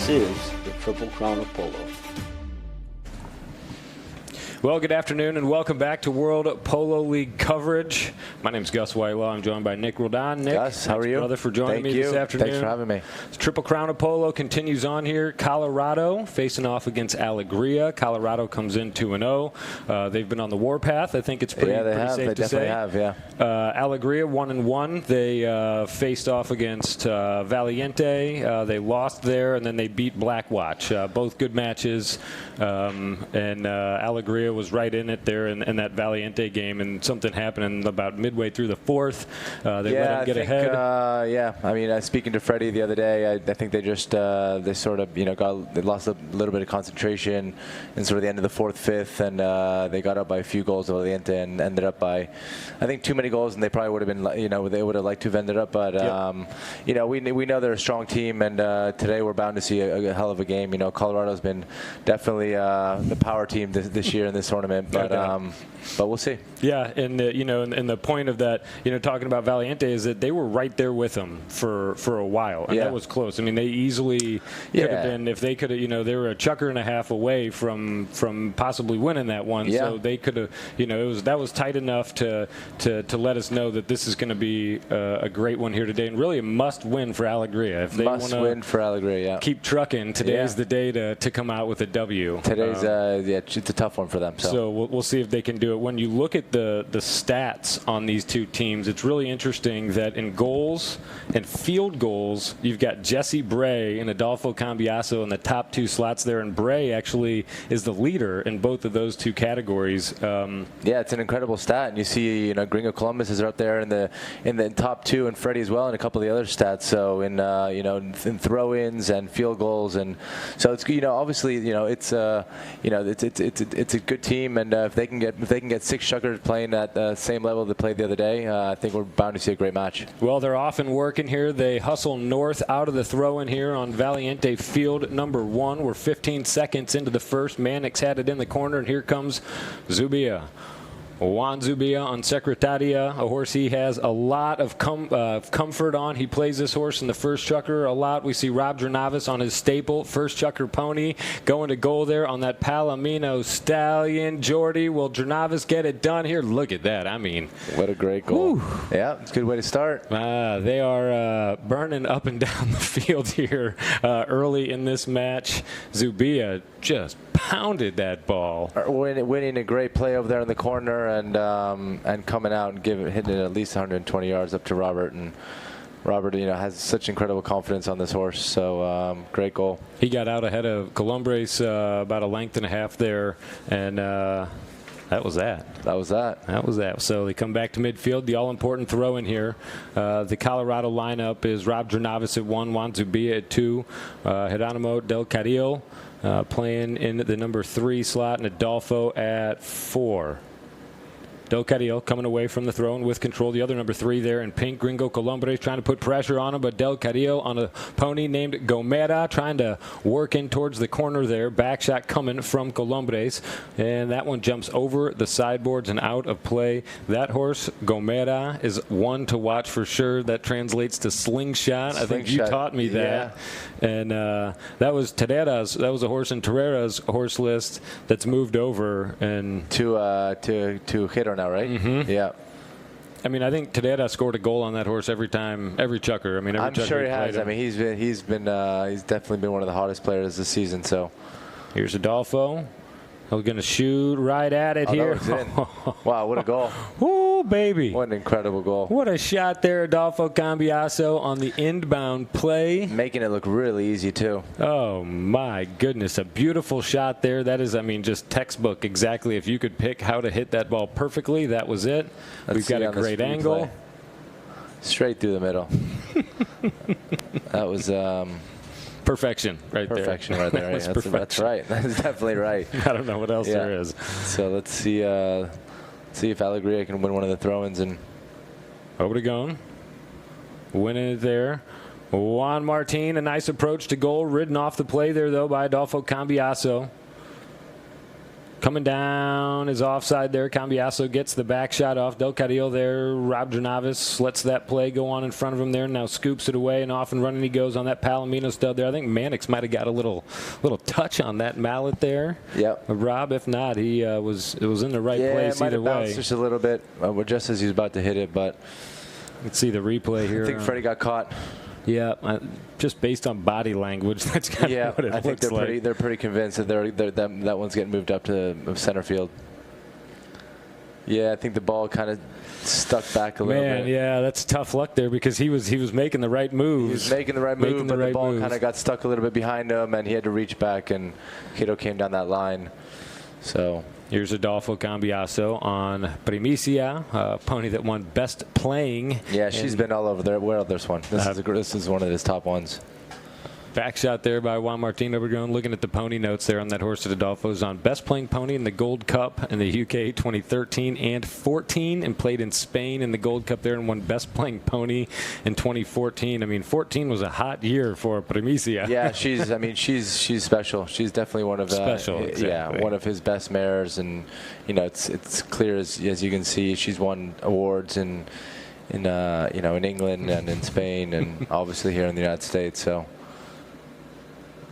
This is the Triple Crown of Polo. Well, good afternoon and welcome back to World Polo League coverage. My name is Gus Whitelaw. I'm joined by Nick Roldan. Nick, Gus, how are you? Brother, for joining me this afternoon. Thanks for having me. Triple Crown of Polo continues on here. Colorado facing off against Alegria. Colorado comes in 2-0. They've been on the warpath. I think it's pretty, safe to say. They definitely have. Alegria 1-1. They faced off against Valiente. They lost there, and then they beat Blackwatch. Both good matches. And Alegria was right in it there in that Valiente game, and something happened about midway through the fourth. They let him get ahead. I mean, speaking to Freddie the other day, I think they just they sort of they lost a little bit of concentration in sort of the end of the fourth, fifth, and they got up by a few goals to Valiente and ended up by, I think, too many goals, and they probably would have been, they would have liked to have ended up, but we know they're a strong team, and today we're bound to see a hell of a game. Colorado's been definitely the power team this year in this tournament, but we'll see. Yeah, and and the point of that, talking about Valiente, is that they were right there with them for a while, and that was close. I mean, they easily could have been, if they could have, they were a chukker and a half away from possibly winning that one. Yeah. So they could have, that was tight enough to let us know that this is going to be a great one here today, and really a must win for Alegria. If they want to keep trucking, today's the day to come out with a W. Today's it's a tough one for them. So we'll see if they can do it. When you look at the stats on these two teams, it's really interesting that in goals and field goals, you've got Jesse Bray and Adolfo Cambiaso in the top two slots there, and Bray actually is the leader in both of those two categories. It's an incredible stat, and you see, Gringo Columbus is up there in the top two, and Freddie as well, and a couple of the other stats. So in in throw-ins and field goals, and so it's obviously it's a good team, and if they can get six chukkers playing at the same level they played the other day, I think we're bound to see a great match. Well, they're often working here. They hustle north out of the throw-in here on Valiente field number 1. We're 15 seconds into the first. Mannix had it in the corner, and here comes Zubia. Juan Zubia on Secretaria, a horse he has a lot of comfort on. He plays this horse in the first chukker a lot. We see Rob Dranavis on his staple first chukker pony going to goal there on that Palomino Stallion. Jordy, will Dranavis get it done here? Look at that. I mean, what a great goal. Whew. Yeah, it's a good way to start. They are burning up and down the field here early in this match. Zubia just pounded that ball. Winning a great play over there in the corner, and coming out and hitting it at least 120 yards up to Robert, and Robert has such incredible confidence on this horse, so great goal. He got out ahead of Columbres about a length and a half there, and that was that. So they come back to midfield. The all-important throw in here. The Colorado lineup is Rob Dranavis at 1, Juan Zubia at 2, Geronimo Del Carrillo playing in the number 3 slot, and Adolfo at 4. Del Carrillo coming away from the throw and with control. The other number 3 there in pink, Gringo Columbres, trying to put pressure on him, but Del Carrillo on a pony named Gomera trying to work in towards the corner there. Back shot coming from Columbres, and that one jumps over the sideboards and out of play. That horse, Gomera, is one to watch for sure. That translates to slingshot. I think you taught me that. Yeah. And that was Terrera's. That was a horse in Terrera's horse list that's moved over and to Hero now, right? Mm-hmm. Yeah. I mean, I think Terrera scored a goal on that horse every chukker. I mean, I'm sure he has. I mean, he's definitely been one of the hottest players this season. So here's Adolfo. He's going to shoot right at it here. Wow, what a goal. Ooh, baby. What an incredible goal. What a shot there, Adolfo Cambiaso on the inbound play. Making it look really easy, too. Oh, my goodness. A beautiful shot there. That is, I mean, just textbook exactly. If you could pick how to hit that ball perfectly, that was it. We've got a great angle. Straight through the middle. That was... perfection right there. Perfection right there. That's right. That's definitely right. I don't know what else there is. So let's see if Alegria can win one of the throw-ins. And over to Gone. Winning it there. Juan Martin, a nice approach to goal. Ridden off the play there, though, by Adolfo Cambiaso. Coming down is offside there. Cambiaso gets the back shot off. Del Carril there. Rob Jernavis lets that play go on in front of him there. Now scoops it away, and off and running he goes on that Palomino stud there. I think Mannix might have got a little touch on that mallet there. Yep. Rob, if not, he it was in the right place either way. either way. Bounced just a little bit just as he was about to hit it, but let's see the replay here. I think Freddie got caught. Yeah, just based on body language, that's kind of what it looks like. They're pretty convinced that that one's getting moved up to center field. Yeah, I think the ball kind of stuck back a little bit. Yeah, that's tough luck there because he was making the right moves. He was making the right move, but the ball kind of got stuck a little bit behind him, and he had to reach back, and Cato came down that line. So here's Adolfo Cambiaso on Primicia, a pony that won Best Playing. Yeah, she's been all over there. Where this one? This is one of his top ones. Back shot there by Juan Martin Obregón. Looking at the pony notes there on that horse that Adolfo's on. Best Playing Pony in the Gold Cup in the UK 2013 and 14, and played in Spain in the Gold Cup there and won Best Playing Pony in 2014. I mean, 14 was a hot year for Primicia. Yeah, she's special. She's definitely one of one of his best mares, and it's clear as you can see, she's won awards in England and in Spain, and obviously here in the United States. So.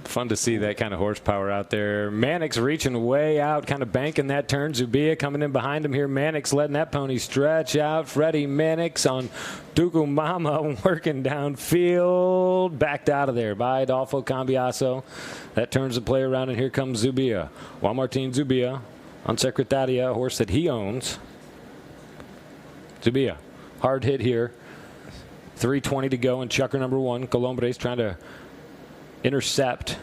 Fun to see that kind of horsepower out there. Mannix reaching way out, kind of banking that turn. Zubia coming in behind him here. Mannix letting that pony stretch out. Freddie Mannix on Tucumama working downfield. Backed out of there by Adolfo Cambiaso. That turns the play around, and here comes Zubia. Juan Martin Zubia on Secretaria, a horse that he owns. Zubia, hard hit here. 3:20 to go in Chukker number 1. Colombres trying to intercept,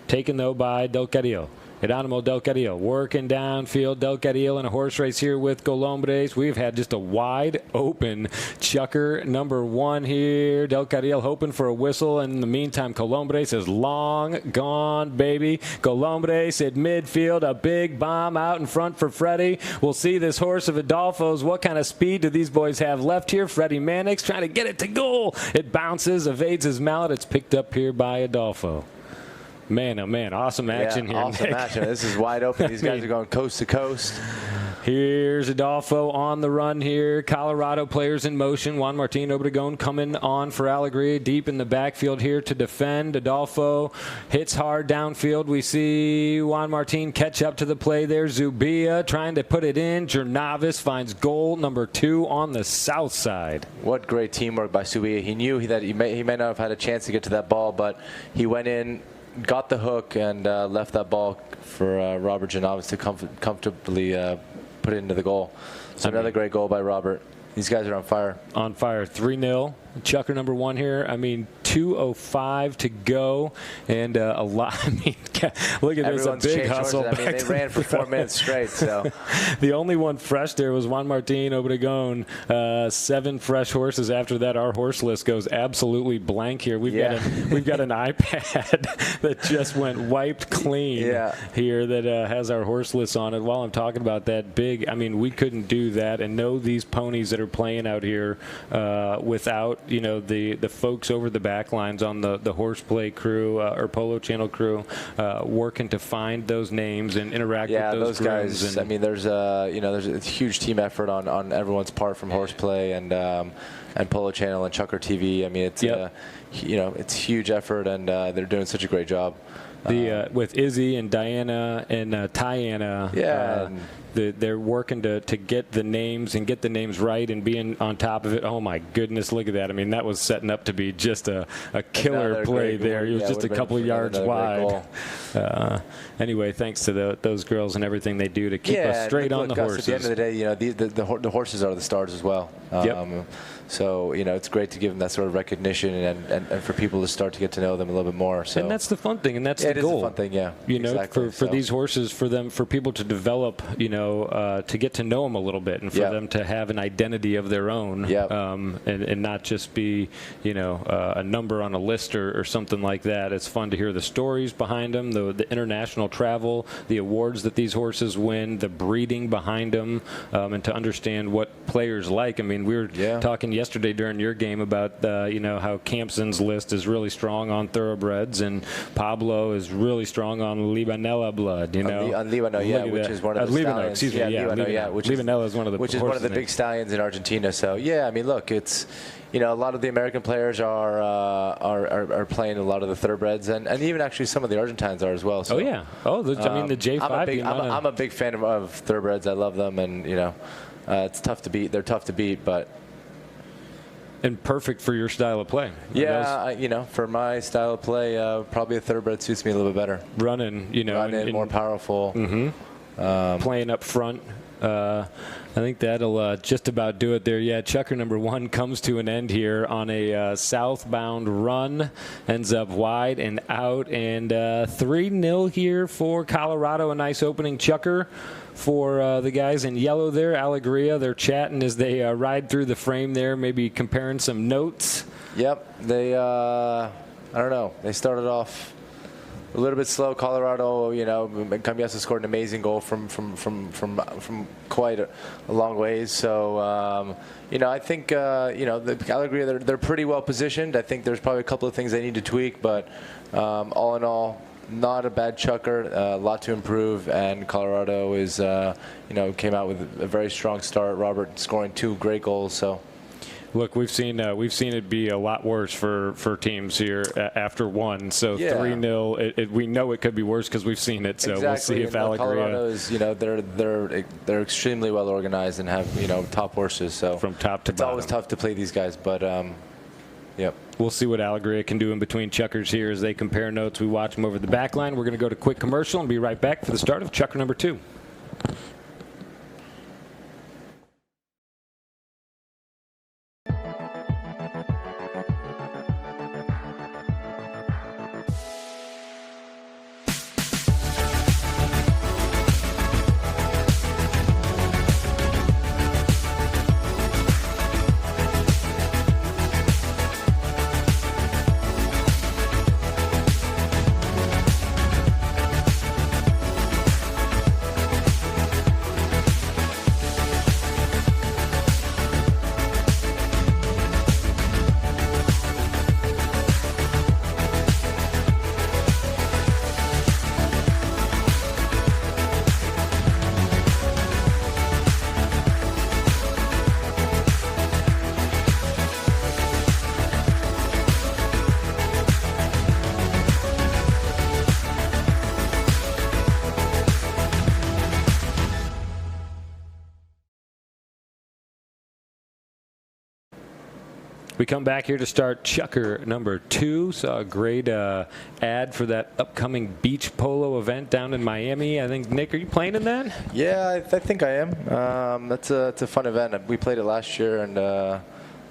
taken though by Del Carril. Geronimo Del Carril working downfield. Del Carril in a horse race here with Colombres. We've had just a wide open Chukker number 1 here. Del Carril hoping for a whistle. And in the meantime, Colombres is long gone, baby. Colombres at midfield. A big bomb out in front for Freddie. We'll see this horse of Adolfo's. What kind of speed do these boys have left here? Freddie Mannix trying to get it to goal. It bounces, evades his mallet. It's picked up here by Adolfo. Man, oh man, awesome action here. Awesome action. This is wide open. These guys are going coast to coast. Here's Adolfo on the run here. Colorado players in motion. Juan Martin Obregón coming on for Alegría, deep in the backfield here to defend. Adolfo hits hard downfield. We see Juan Martin catch up to the play there. Zubia trying to put it in. Jernavis finds goal number 2 on the south side. What great teamwork by Zubia. He knew that he may not have had a chance to get to that ball, but he went in, got the hook, and left that ball for Robert Jernavis to comfortably put it into the goal. So another great goal by Robert. These guys are on fire. On fire. 3-0. Chukker number 1 here. I mean, 2:05 to go, and a lot. I mean, look at Everyone's this, a big hustle. I mean, they ran for 4 minutes straight. So the only one fresh there was Juan Martin Obregón. 7 fresh horses. After that, our horse list goes absolutely blank here. We've got an iPad that just went wiped clean here that has our horse list on it. While I'm talking about that big, I mean, we couldn't do that and know these ponies that are playing out here without the folks over the back lines on the horseplay crew or Polo Channel crew working to find those names and interact with those guys. And I mean, there's a huge team effort on everyone's part from horseplay and Polo Channel and ChukkerTV. I mean, it's it's huge effort, and they're doing such a great job. With Izzy and Diana and Tiana, they're working to get the names and get the names right and being on top of it. Oh my goodness, look at that! I mean, that was setting up to be just a killer play there. It was just a couple of yards wide. Anyway, thanks to those girls and everything they do to keep us straight on the horses. At the end of the day, the horses are the stars as well. So, it's great to give them that sort of recognition and for people to start to get to know them a little bit more. So. And that's the fun thing, and that's the goal. It is the fun thing, for these horses, for people to develop, to get to know them a little bit and for them to have an identity of their own, and not just be, a number on a list or something like that. It's fun to hear the stories behind them, the international travel, the awards that these horses win, the breeding behind them, and to understand what players like. I mean, we were talking yesterday during your game about, how Campson's list is really strong on thoroughbreds, and Pablo is really strong on Libanella blood, On Libano, which is one of the stallions. Libanella is one of the big stallions in Argentina. So, I mean, look, it's, a lot of the American players are playing a lot of the thoroughbreds, and even actually some of the Argentines are as well. So, the J5. I'm a big fan of thoroughbreds. I love them, and, it's tough to beat. They're tough to beat, but. And perfect for your style of play. For my style of play, probably a thoroughbred suits me a little bit better. Running, more powerful. Playing up front. I think that'll just about do it there. Yeah, Chukker number 1 comes to an end here on a southbound run. Ends up wide and out. And 3-0 here for Colorado. A nice opening Chukker for the guys in yellow there. Alegria, they're chatting as they ride through the frame there, maybe comparing some notes. Yep. They, I don't know. They started off a little bit slow. Colorado, Cambiaso scored an amazing goal from quite a long ways. So, I think, the Alegria, they're pretty well positioned. I think there's probably a couple of things they need to tweak, but all in all, not a bad Chukker, a lot to improve, and Colorado is, came out with a very strong start. Robert scoring 2 great goals. So, look, we've seen it be a lot worse for teams here after 1. So 3-0, we know it could be worse because we've seen it. So we'll see if Alegria. Colorado is, they're extremely well organized and have top horses. So from top to bottom, it's always tough to play these guys, but. Yep. We'll see what Alegria can do in between Chukkers here as they compare notes. We watch them over the back line. We're going to go to quick commercial and be right back for the start of Chukker number 2. We come back here to start Chukker number 2. Saw a great ad for that upcoming beach polo event down in Miami. I think, Nick, are you playing in that? Yeah, I think I am. It's a fun event. We played it last year, and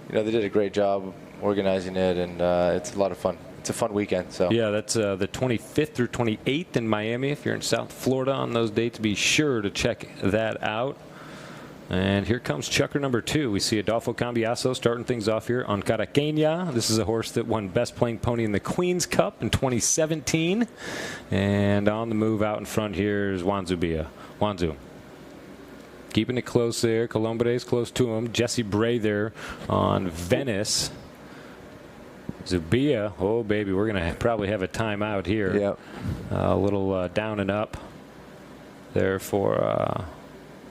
they did a great job organizing it, and it's a lot of fun. It's a fun weekend. So yeah, that's the 25th through 28th in Miami. If you're in South Florida on those dates, be sure to check that out. And here comes Chukker number 2. We see Adolfo Cambiaso starting things off here on Caraqueña. This is a horse that won Best Playing Pony in the Queen's Cup in 2017. And on the move out in front here is Wanzu. Keeping it close there. Colombres close to him. Jesse Bray there on Venice. Zubia, oh baby, we're going to probably have a timeout here. Yep. A little down and up there for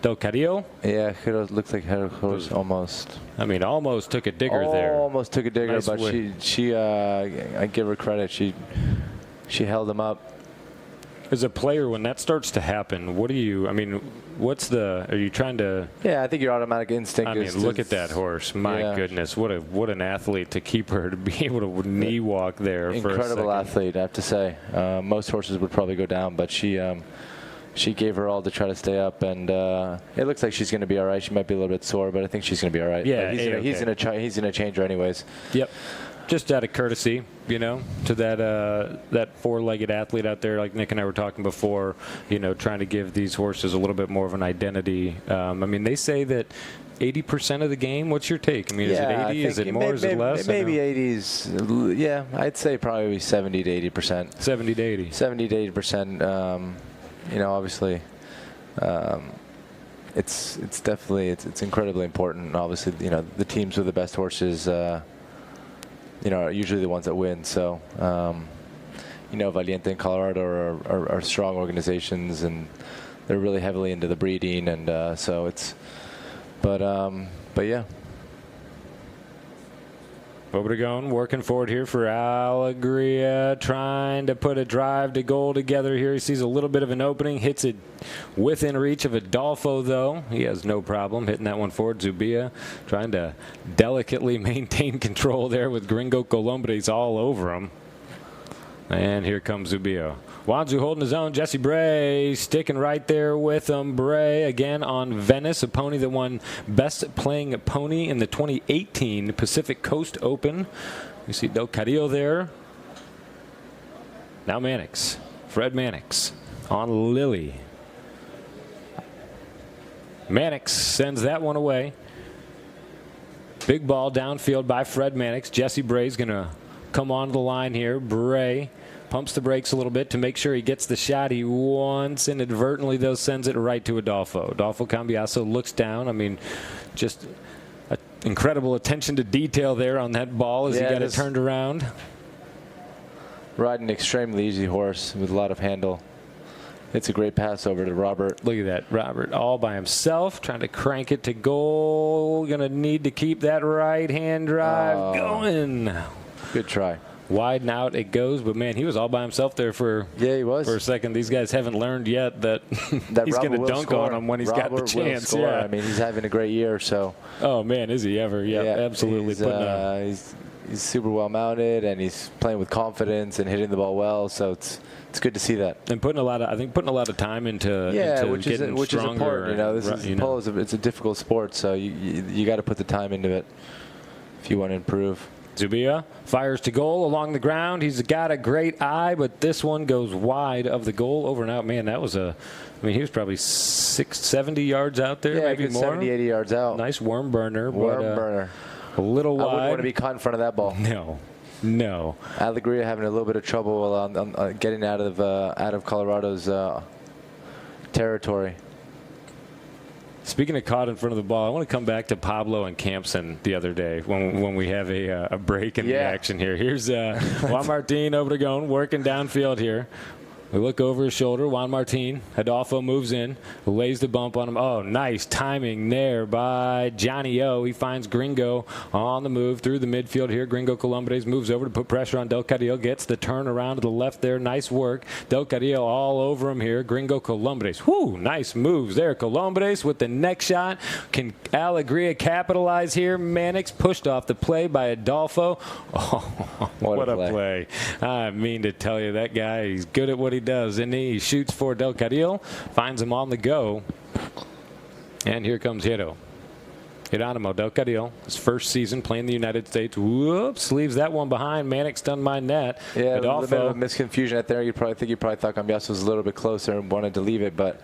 Del Carrillo. Yeah, Heros looks like Heros almost. I mean, almost took a digger there. Almost took a digger, Nice but way. she I give her credit. She held him up. As a player, when that starts to happen, what do you? I mean, are you trying to? Yeah, I think your automatic instinct. I mean, look at that horse. My goodness, what an athlete to keep her to be able to knee walk there. Incredible athlete, I have to say. Most horses would probably go down, but she gave her all to try to stay up, and it looks like she's going to be all right. She might be a little bit sore, but I think she's going to be all right. Yeah, he's going to change her anyways. Yep. just out of courtesy, you know, to that four-legged athlete out there, like Nick and I were talking before, you know, trying to give these horses a little bit more of an identity. I mean, they say that 80% of the game. What's your take? I mean, is it 80? Is it more? Is it less? Maybe 80s. Yeah, I'd say probably 70 to 80%. 70 to 80. 70 to 80%. You know, obviously, it's definitely it's incredibly important. And obviously, you know, the teams with the best horses, you know, are usually the ones that win. So, you know, Valiente and Colorado are strong organizations, and they're really heavily into the breeding, and so it's. But yeah. Obregon working forward here for Alegria, trying to put a drive to goal together here. He sees a little bit of an opening, hits it within reach of Adolfo, though. He has no problem hitting that one forward. Zubia trying to delicately maintain control there with Gringo Colombres all over him. And here comes Zubia. Wanzu holding his own. Jesse Bray sticking right there with him. Bray again on Venice, a pony that won Best Playing Pony in the 2018 Pacific Coast Open. You see Del Carrillo there. Now Mannix. Fred Mannix on Lily. Mannix sends that one away. Big ball downfield by Fred Mannix. Jesse Bray's going to come onto the line here. Bray pumps the brakes a little bit to make sure he gets the shot he wants. Inadvertently, though, sends it right to Adolfo. Adolfo Cambiaso looks down. I mean, just incredible attention to detail there on that ball as he got it turned around. Riding an extremely easy horse with a lot of handle. It's a great pass over to Robert. Look at that. Robert all by himself, trying to crank it to goal. Going to need to keep that right-hand drive going. Good try. Wide and out it goes, but man, he was all by himself there for a second. These guys haven't learned yet that he's going to dunk on him when he's got the chance. Yeah, I mean, he's having a great year. So. Oh man, is he ever? Yeah, absolutely. He's super well mounted, and he's playing with confidence and hitting the ball well. So it's good to see that. And putting a lot of time into which is important. You know, polo it's a difficult sport, so you got to put the time into it if you want to improve. Zubia fires to goal along the ground. He's got a great eye, but this one goes wide of the goal, over and out. Man, that was I mean, he was probably 70 yards out there, maybe more. 70, 80 yards out. Nice worm burner. Burner. A little wide. I wouldn't want to be caught in front of that ball. No. Alegria having a little bit of trouble on getting out of Colorado's territory. Speaking of caught in front of the ball, I want to come back to Pablo and Campson the other day when we have a break in the action here. Here's Juan Martin Obregon working downfield here. We look over his shoulder. Juan Martin. Adolfo moves in, lays the bump on him. Oh, nice timing there by Johnny O. He finds Gringo on the move through the midfield here. Gringo Colombres moves over to put pressure on Del Carrillo. Gets the turn around to the left there. Nice work. Del Carrillo all over him here. Gringo Colombres. Whoo, nice moves there. Colombres with the next shot. Can Alegria capitalize here? Mannix pushed off the play by Adolfo. Oh, what a play. I mean to tell you, that guy, he's good at what he does, and he shoots for Del Carrillo, finds him on the go, and here comes Geronimo Del Carrillo, his first season playing the United States. Whoops, leaves that one behind. Mannix done my net. Yeah, Adolfo, a little bit of a misconfusion out there. You probably thought Cambiaso was a little bit closer and wanted to leave it, but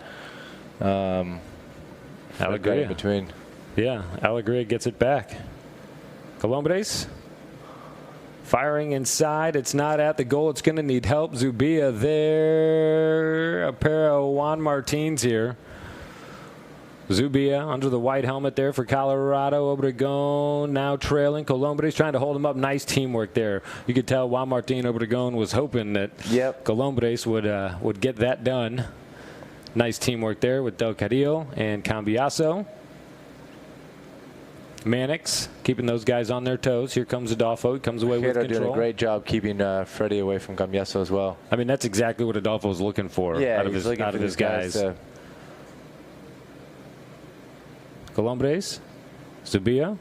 Alegria in between. Yeah, Alegria gets it back. Colombres firing inside. It's not at the goal. It's going to need help. Zubia there. A pair of Juan Martins here. Zubia under the white helmet there for Colorado. Obregon now trailing. Colombres trying to hold him up. Nice teamwork there. You could tell Juan Martin Obregon was hoping that Colombres would get that done. Nice teamwork there with Del Carrillo and Cambiaso. Mannix keeping those guys on their toes. Here comes Adolfo. He comes away with control. Doing a great job keeping Freddie away from Cambiaso as well. I mean, that's exactly what Adolfo was looking for out of his guys. Colombres. Zubia.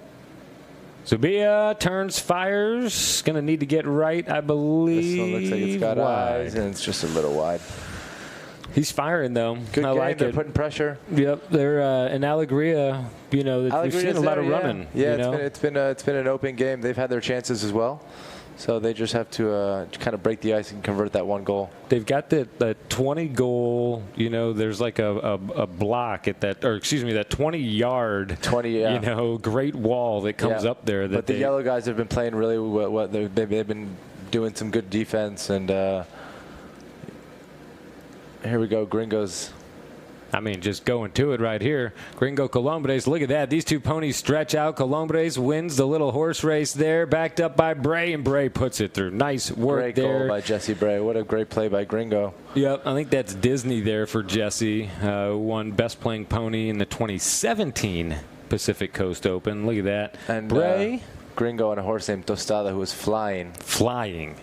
Zubia turns, fires. Going to need to get right, I believe. This one looks like it's got eyes, and it's just a little wide. He's firing, though. Good I game. like They're it. putting pressure. Yep. They're in Alegria. You know, we've seen a lot of running. Yeah, you know? it's been an open game. They've had their chances as well. So they just have to kind of break the ice and convert that one goal. They've got that 20 goal. You know, there's like a block at that, or excuse me, that 20-yard. 20. Yeah. You know, great wall that comes up there. But the yellow guys have been playing really well. They've been doing some good defense, and here we go, Gringos. I mean, just going to it right here. Gringo Colombres, look at that. These two ponies stretch out. Colombres wins the little horse race there, backed up by Bray, and Bray puts it through. Nice work there. Great goal by Jesse Bray. What a great play by Gringo. Yep, I think that's Disney there for Jesse, who won Best Playing Pony in the 2017 Pacific Coast Open. Look at that. And Bray. Gringo and a horse named Tostada who was flying. Flying.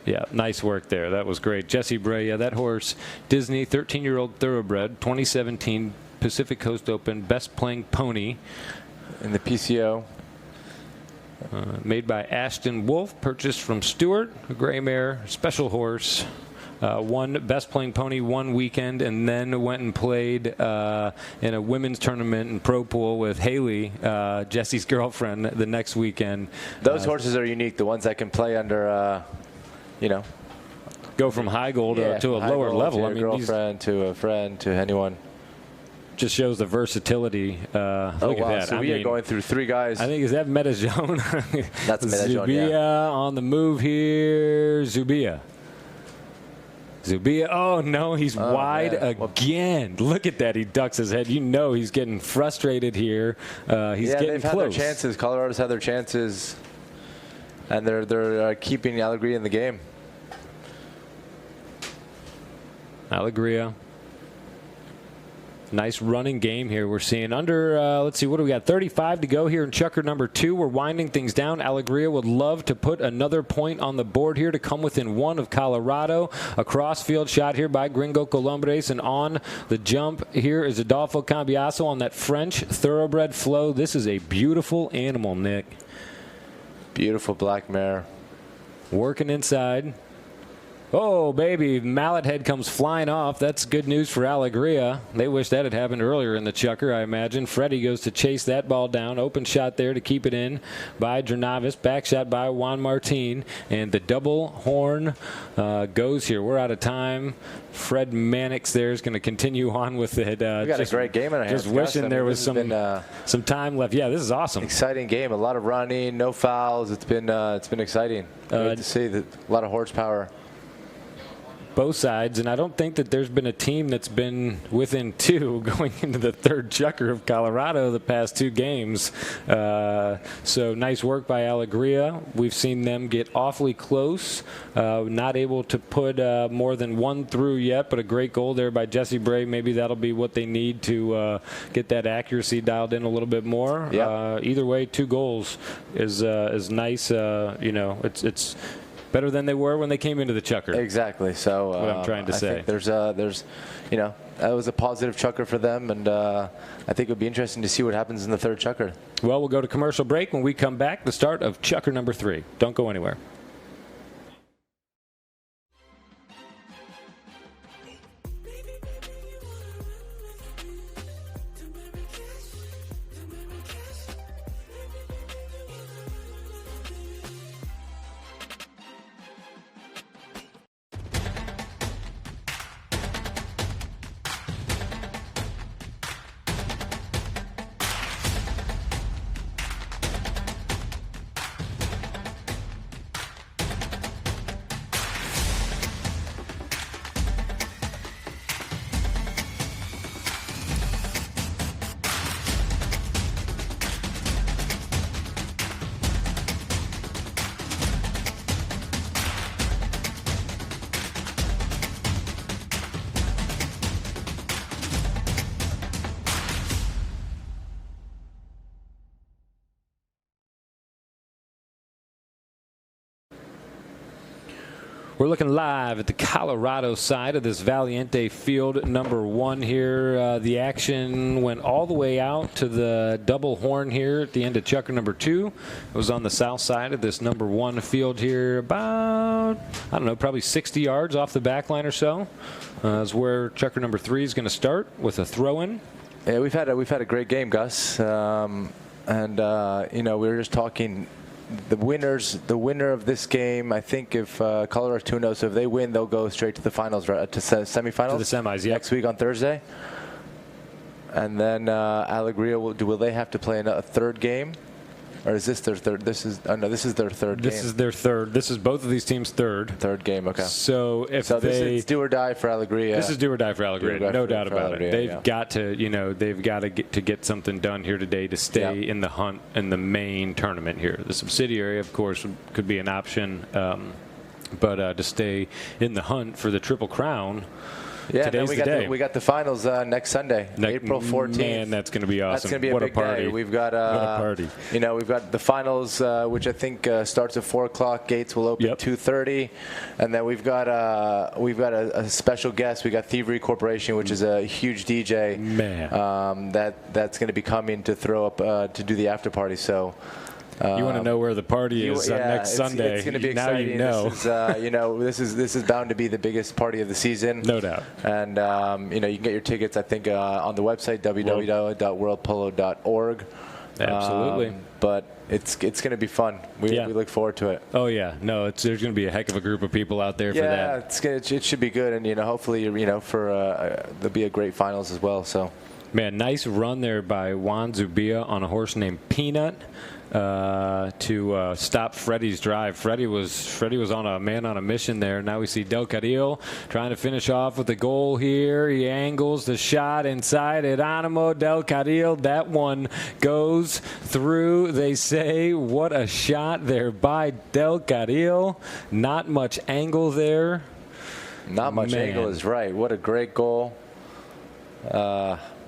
Yeah, nice work there. That was great. Jesse Bray, yeah, that horse, Disney, 13-year-old thoroughbred, 2017 Pacific Coast Open, Best Playing Pony. In the PCO. Made by Ashton Wolf, purchased from Stewart, a gray mare, special horse. Won Best Playing Pony one weekend, and then went and played in a women's tournament in Pro Pool with Haley, Jesse's girlfriend, the next weekend. Those horses are unique, the ones that can play under, you know. Go from high goal to a lower level. To a girlfriend, to a friend, to anyone. Just shows the versatility. Look at that. So we are going through three guys. I think, is that Medellin? That's Medellin, Zubia on the move here. Zubia. Oh, no, he's wide again. Look at that. He ducks his head. You know he's getting frustrated here. He's getting they've close. had their chances. Colorado's had their chances, and they're keeping Alegría in the game. Alegría. Nice running game here. We're seeing under, let's see, what do we got? 35 to go here in Chukker number 2. We're winding things down. Alegría would love to put another point on the board here to come within 1 of Colorado. A crossfield shot here by Gringo Colombres, and on the jump here is Adolfo Cambiaso on that French thoroughbred flow. This is a beautiful animal, Nick. Beautiful black mare. Working inside. Oh, baby, mallet head comes flying off. That's good news for Alegría. They wish that had happened earlier in the Chukker, I imagine. Freddie goes to chase that ball down. Open shot there to keep it in by Jernavis. Back shot by Juan Martin. And the double horn goes here. We're out of time. Fred Mannix there is going to continue on with it. We got a great game in our hands. Just wishing there was some time left. Yeah, this is awesome. Exciting game. A lot of running, no fouls. It's been exciting. Great to see. A lot of horsepower. Both sides, and I don't think that there's been a team that's been within 2 going into the third Chukker of Colorado the past 2 games. So nice work by Alegría. We've seen them get awfully close, not able to put more than 1 through yet, but a great goal there by Jesse Bray. Maybe that'll be what they need to get that accuracy dialed in a little bit more. Yep. Either way, 2 goals is nice. You know, it's better than they were when they came into the Chukker. Exactly. So what I'm trying to say. I think there's, you know, that was a positive Chukker for them, and I think it would be interesting to see what happens in the third Chukker. Well, we'll go to commercial break. When we come back, the start of Chukker number 3. Don't go anywhere. We're looking live at the Colorado side of this Valiente field number 1 here. The action went all the way out to the double horn here at the end of Chukker number 2. It was on the south side of this number 1 field here, about, I don't know, probably 60 yards off the back line or so. Is where Chukker number 3 is going to start with a throw-in. Yeah, we've had a great game, Gus. You know, we were just talking. The winner of this game, I think if Colorado 2-0, so if they win, they'll go straight to the finals, right, to semifinals. To the semis, yeah. Next week on Thursday. And then Alegria, will they have to play a third game? Or is this their third? This is their third game. This is their third. This is both of these teams' third Game, okay. So if this is do or die for Alegria. This is do or die for Alegria, no doubt about it. They've got to, you know, get something done here today to stay in the hunt in the main tournament here. The subsidiary, of course, could be an option, but to stay in the hunt for the Triple Crown. Yeah, then we got the finals next Sunday, April 14th. Man, that's going to be awesome. That's going to be a big party. day. We've got what a party. You know, we've got the finals, which I think starts at 4 o'clock. Gates will open at 2:30, and then we've got a special guest. We got Thievery Corporation, which is a huge DJ. Man, that's going to be coming to throw up to do the after party. So. You want to know where the party is next Sunday? It's going to be now exciting. You know. This is, you know, this is bound to be the biggest party of the season. No doubt. And you know, you can get your tickets, I think, on the website www.worldpolo.org. Absolutely. But it's going to be fun. We look forward to it. Oh yeah, no, there's going to be a heck of a group of people out there for that. Yeah, it should be good, and you know, hopefully, you know, there'll be a great finals as well. So. Man, nice run there by Juan Zubia on a horse named Peanut. To stop Freddie's drive. Freddie was on a mission there. Now we see Del Carril trying to finish off with the goal here. He angles the shot inside Geronimo Del Carril. That one goes through. They say, what a shot there by Del Carril. Not much angle there. Not much angle is right. What a great goal.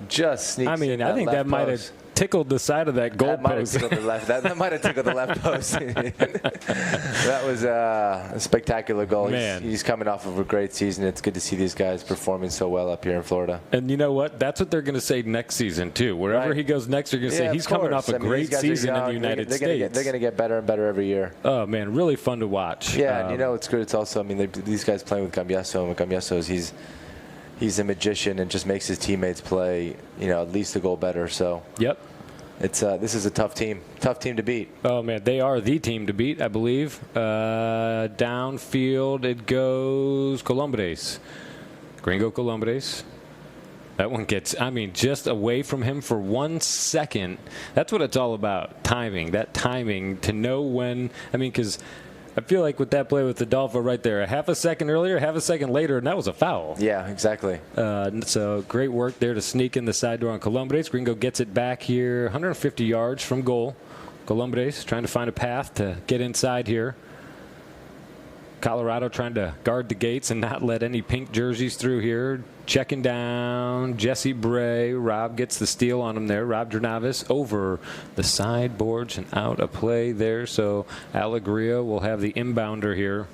Just sneaks in. I mean, I think that might have tickled the side of that goal post. That might have tickled the left post. That was a spectacular goal. Man. He's coming off of a great season. It's good to see these guys performing so well up here in Florida. And you know what? That's what they're going to say next season, too. Wherever he goes next, they're going to say he's coming off a great season in the United States. They're going to get better and better every year. Oh, man, really fun to watch. Yeah, and you know, it's good. It's also, I mean, these guys playing with Cambiaso, and Cambiaso, he's a magician and just makes his teammates play, you know, at least a goal better. So it's this is a tough team to beat. Oh man, they are the team to beat, I believe. Downfield it goes. Columbres, Gringo Columbres. That one gets, I mean, just away from him for 1 second. That's what it's all about. Timing. That timing to know when. I mean, because I feel like with that play with Adolfo right there, a half a second earlier, half a second later, and that was a foul. Yeah, exactly. So great work there to sneak in the side door on Columbres. Gringo gets it back here, 150 yards from goal. Columbres trying to find a path to get inside here. Colorado trying to guard the gates and not let any pink jerseys through here. Checking down Jesse Bray. Rob gets the steal on him there. Rob Jernavis over the sideboards and out of play there. So Alegria will have the inbounder here.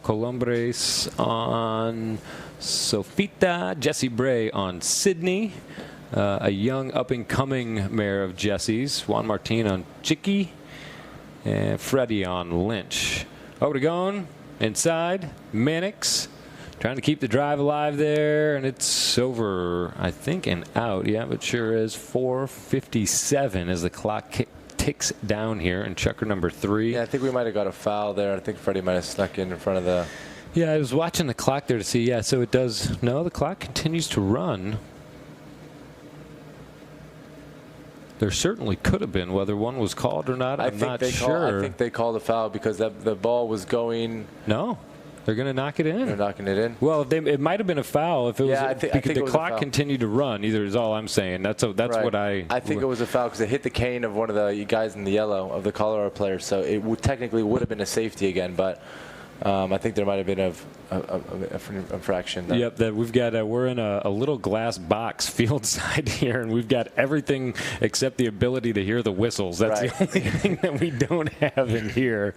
Columbres on Sofita. Jesse Bray on Sydney. A young up-and-coming mare of Jesse's. Juan Martin on Chicky. And Freddie on Lynch. Over to Gone. Inside. Mannix. Trying to keep the drive alive there, and it's over, I think, and out. Yeah, it sure is. 4:57 as the clock ticks down here in Chukker number 3. Yeah, I think we might have got a foul there. I think Freddie might have snuck in front of the... Yeah, I was watching the clock there to see. Yeah, so it does. No, the clock continues to run. There certainly could have been, whether one was called or not. I'm not sure. I think they called a foul because the ball was going... No. They're going to knock it in. They're knocking it in. Well, it might have been a foul if it was. I think the clock continued to run. Either is all I'm saying. That's right. What I. I think it was a foul because it hit the cane of one of the guys in the yellow of the Colorado players. So it technically would have been a safety again, but I think there might have been a fraction. Though. Yep, that we've got. We're in a little glass box field side here, and we've got everything except the ability to hear the whistles. That's right. the only thing that we don't have in here.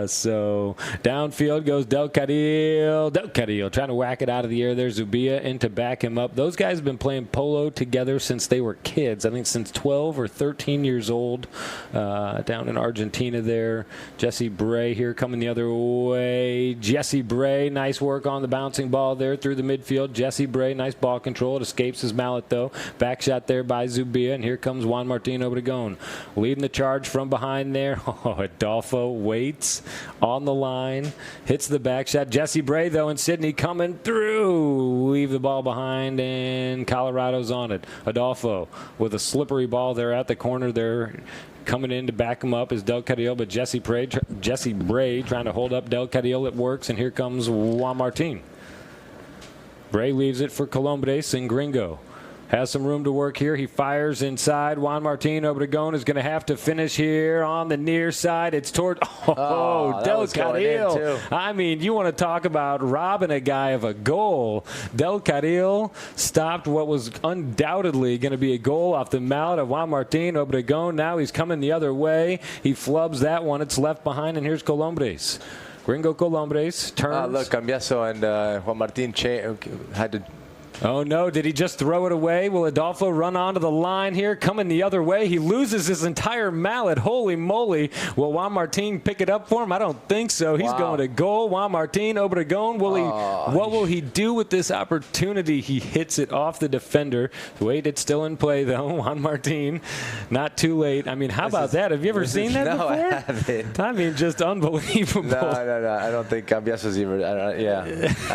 So downfield goes Del Carril. Del Carril trying to whack it out of the air there. Zubia in to back him up. Those guys have been playing polo together since they were kids. I think since 12 or 13 years old, down in Argentina there. Jesse Bray here coming the other way. Jesse Bray, nice work on the bouncing ball there through the midfield. Jesse Bray, nice ball control. It escapes his mallet, though. Back shot there by Zubia, and here comes Juan Martin Obregón. Leading the charge from behind there. Oh, Adolfo waits on the line, hits the back shot. Jesse Bray, though, and Sydney coming through. Leave the ball behind, and Colorado's on it. Adolfo with a slippery ball there at the corner there. Coming in to back him up is Del Carril, but Jesse Bray trying to hold up Del Carril. It works, and here comes Juan Martin. Bray leaves it for Colombres, and Gringo has some room to work here. He fires inside. Juan Martin Obregón is going to have to finish here on the near side. It's toward Del Carril. I mean, you want to talk about robbing a guy of a goal. Del Carril stopped what was undoubtedly going to be a goal off the mallet of Juan Martin Obregón. Now he's coming the other way. He flubs that one. It's left behind, and here's Colombres. Gringo Colombres turns. Look, Cambiaso and Juan Martin had to. Oh, no. Did he just throw it away? Will Adolfo run onto the line here? Coming the other way. He loses his entire mallet. Holy moly. Will Juan Martin pick it up for him? I don't think so. He's going to goal. Juan Martin Obregón. What will he do with this opportunity? He hits it off the defender. Wait, it's still in play, though. Juan Martin. Not too late. I mean, how about that? Have you ever seen that before? No, I haven't. I mean, just unbelievable. No. I don't think Cambiaso's even. I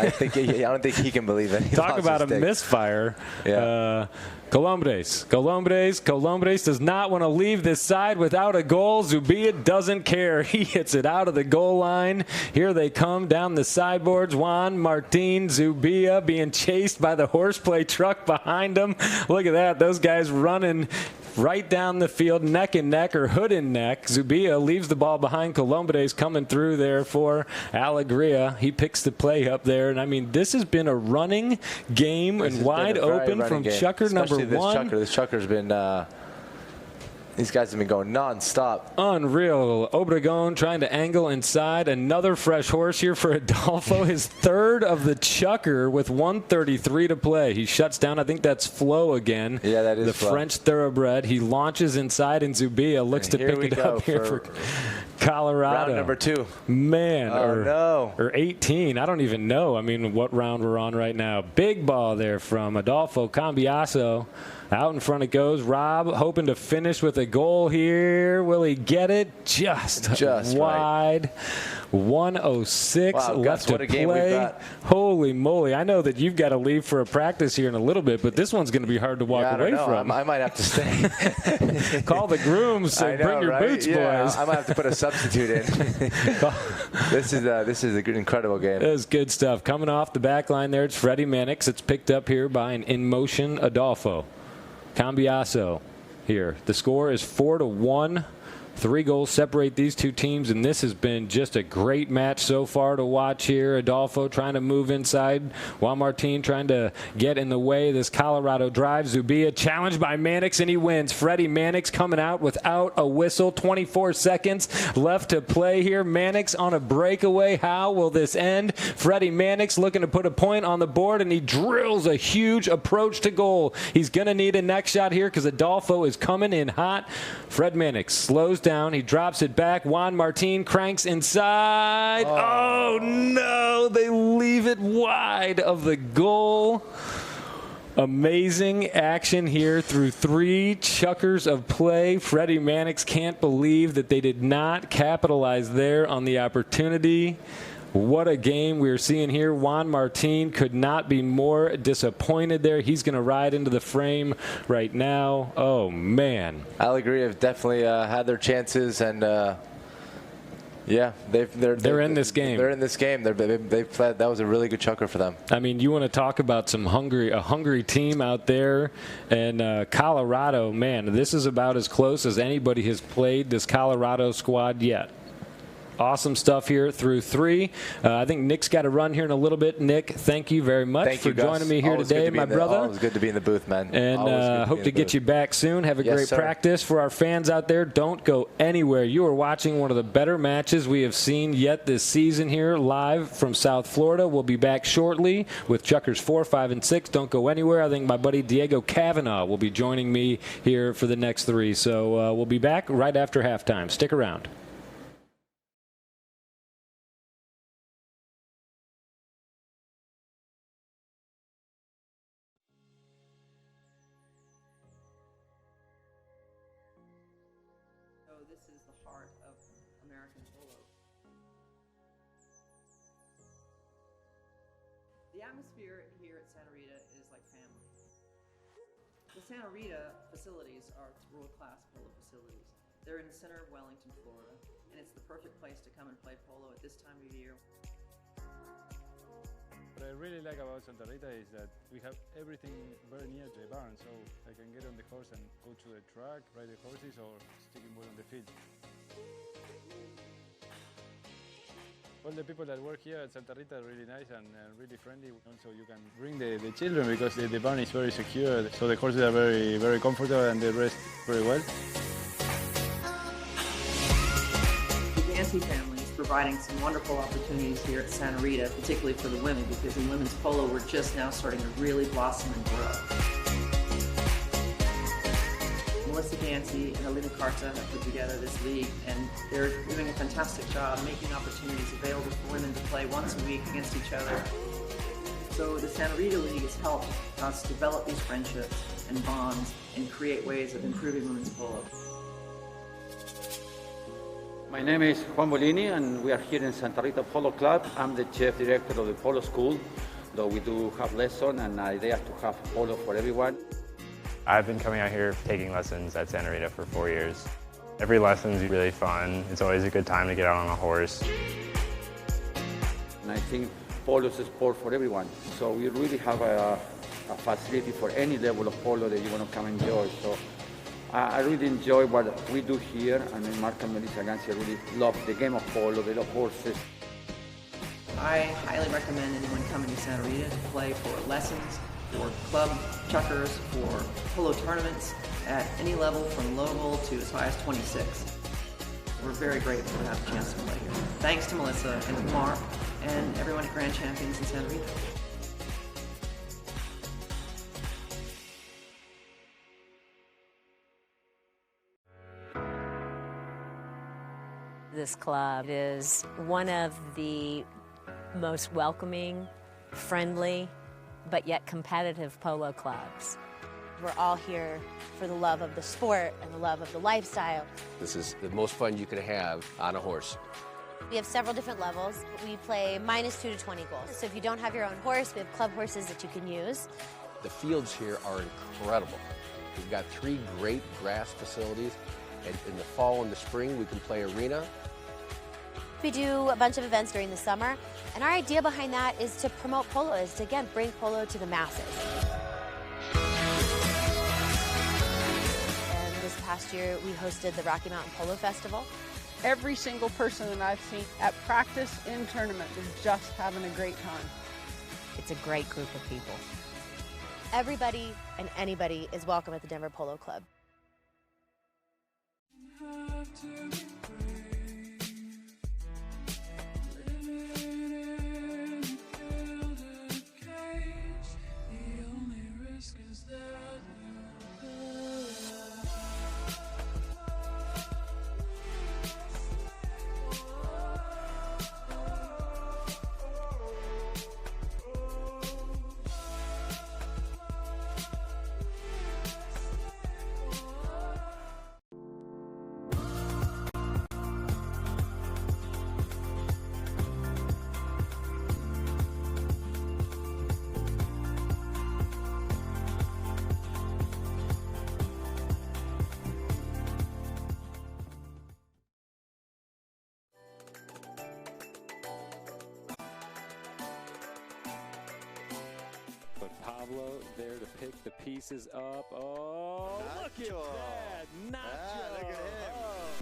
don't think he can believe it. Talk about a misfire. Yeah. Colombres does not want to leave this side without a goal. Zubia doesn't care. He hits it out of the goal line. Here they come down the sideboards. Juan Martin Zubia being chased by the horseplay truck behind him. Look at that. Those guys running right down the field, neck and neck or hood and neck. Zubia leaves the ball behind. Colombres coming through there for Alegria. He picks the play up there. And, I mean, this has been a running game and wide open from Chukker number one. This Chukker's been these guys have been going non-stop. Unreal. Obregón trying to angle inside. Another fresh horse here for Adolfo. His third of the Chukker with 1:33 to play. He shuts down. I think that's Flo again. Yeah, that is the Flo. French thoroughbred. He launches inside, and Zubia looks to pick it up here for Colorado. Round number 2. Man. No. Or 18. I don't even know. I mean, what round we're on right now. Big ball there from Adolfo Cambiaso. Out in front it goes. Rob hoping to finish with a goal here. Will he get it? Just wide. Right. 1:06 left to play. Holy moly. I know that you've got to leave for a practice here in a little bit, but this one's going to be hard to walk away from. I might have to stay. Call the grooms and bring your boots, boys. I might have to put a substitute in. This is an incredible game. It is good stuff. Coming off the back line there, it's Freddie Mannix. It's picked up here by an in-motion Adolfo. Cambiaso here. The score is 4-1. 3 goals separate these two teams, and this has been just a great match so far to watch here. Adolfo trying to move inside. Juan Martin trying to get in the way of this Colorado drive. Zubia challenged by Mannix, and he wins. Freddie Mannix coming out without a whistle. 24 seconds left to play here. Mannix on a breakaway. How will this end? Freddie Mannix looking to put a point on the board, and he drills a huge approach to goal. He's going to need a next shot here because Adolfo is coming in hot. Fred Mannix slows down. He drops it back. Juan Martin cranks inside. Oh, no. They leave it wide of the goal. Amazing action here through 3 chukkers of play. Freddie Mannix can't believe that they did not capitalize there on the opportunity. What a game we're seeing here. Juan Martin could not be more disappointed there. He's going to ride into the frame right now. Oh, man. Alegria have definitely had their chances, and yeah, they're in this game. They're in this game. They've played. That was a really good chukker for them. I mean, you want to talk about a hungry team out there, and Colorado, man, this is about as close as anybody has played this Colorado squad yet. Awesome stuff here through 3. I think Nick's got to run here in a little bit. Nick, thank you very much for joining me here today, my brother. Always good to be in the booth, man. And hope to get you back soon. Have a great practice. For our fans out there, don't go anywhere. You are watching one of the better matches we have seen yet this season here live from South Florida. We'll be back shortly with Chukkers 4, 5, and 6. Don't go anywhere. I think my buddy Diego Kavanaugh will be joining me here for the next 3. So we'll be back right after halftime. Stick around. This is the heart of American polo. The atmosphere here at Santa Rita is like family. The Santa Rita facilities are world-class polo facilities. They're in the center of Wellington, Florida, and it's the perfect place to come and play polo at this time of year. What I really like about Santa Rita is that we have everything very near to the barn, so I can get on the horse and go to the track, ride the horses, or sticking ball on the field. All the people that work here at Santa Rita are really nice and really friendly. Also, you can bring the children because the barn is very secure, so the horses are very, very comfortable and they rest very well. The Yancey family is providing some wonderful opportunities here at Santa Rita, particularly for the women, because in women's polo we're just now starting to really blossom and grow. Melissa Yancey and Alina Carta have put together this league, and they're doing a fantastic job making opportunities available for women to play once a week against each other. So the Santa Rita League has helped us develop these friendships and bonds and create ways of improving women's polo. My name is Juan Bolini, and we are here in Santa Rita Polo Club. I'm the chef director of the polo school, though we do have lessons and an idea to have polo for everyone. I've been coming out here taking lessons at Santa Rita for 4 years. Every lesson is really fun. It's always a good time to get out on a horse. And I think polo is a sport for everyone. So we really have a facility for any level of polo that you want to come and enjoy. So I really enjoy what we do here. I mean, Mark and Melissa Gansi really love the game of polo. They love horses. I highly recommend anyone coming to Santa Rita to play for lessons, for club chukkers, for polo tournaments at any level from local to as high as 26. We're very grateful to have the chance to play here. Thanks to Melissa and to Mark and everyone at Grand Champions in Santa Rita. This club is one of the most welcoming, friendly, but yet competitive polo clubs. We're all here for the love of the sport and the love of the lifestyle. This is the most fun you can have on a horse. We have several different levels. We play -2 to 20 goals. So if you don't have your own horse, we have club horses that you can use. The fields here are incredible. We've got 3 great grass facilities, and in the fall and the spring we can play arena. We do a bunch of events during the summer, and our idea behind that is to promote polo, is to, again, bring polo to the masses. And this past year, we hosted the Rocky Mountain Polo Festival. Every single person that I've seen at practice and tournament is just having a great time. It's a great group of people. Everybody and anybody is welcome at the Denver Polo Club. But Pablo there to pick the pieces up. Oh, look at that. Nacho. Look at him. Oh.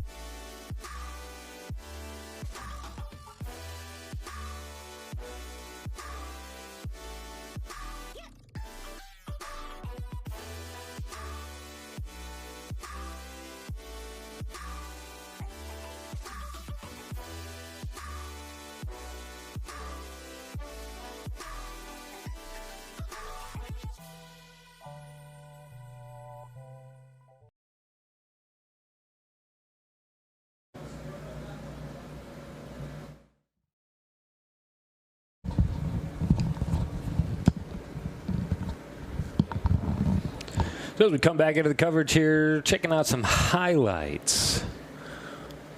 So as we come back into the coverage here, checking out some highlights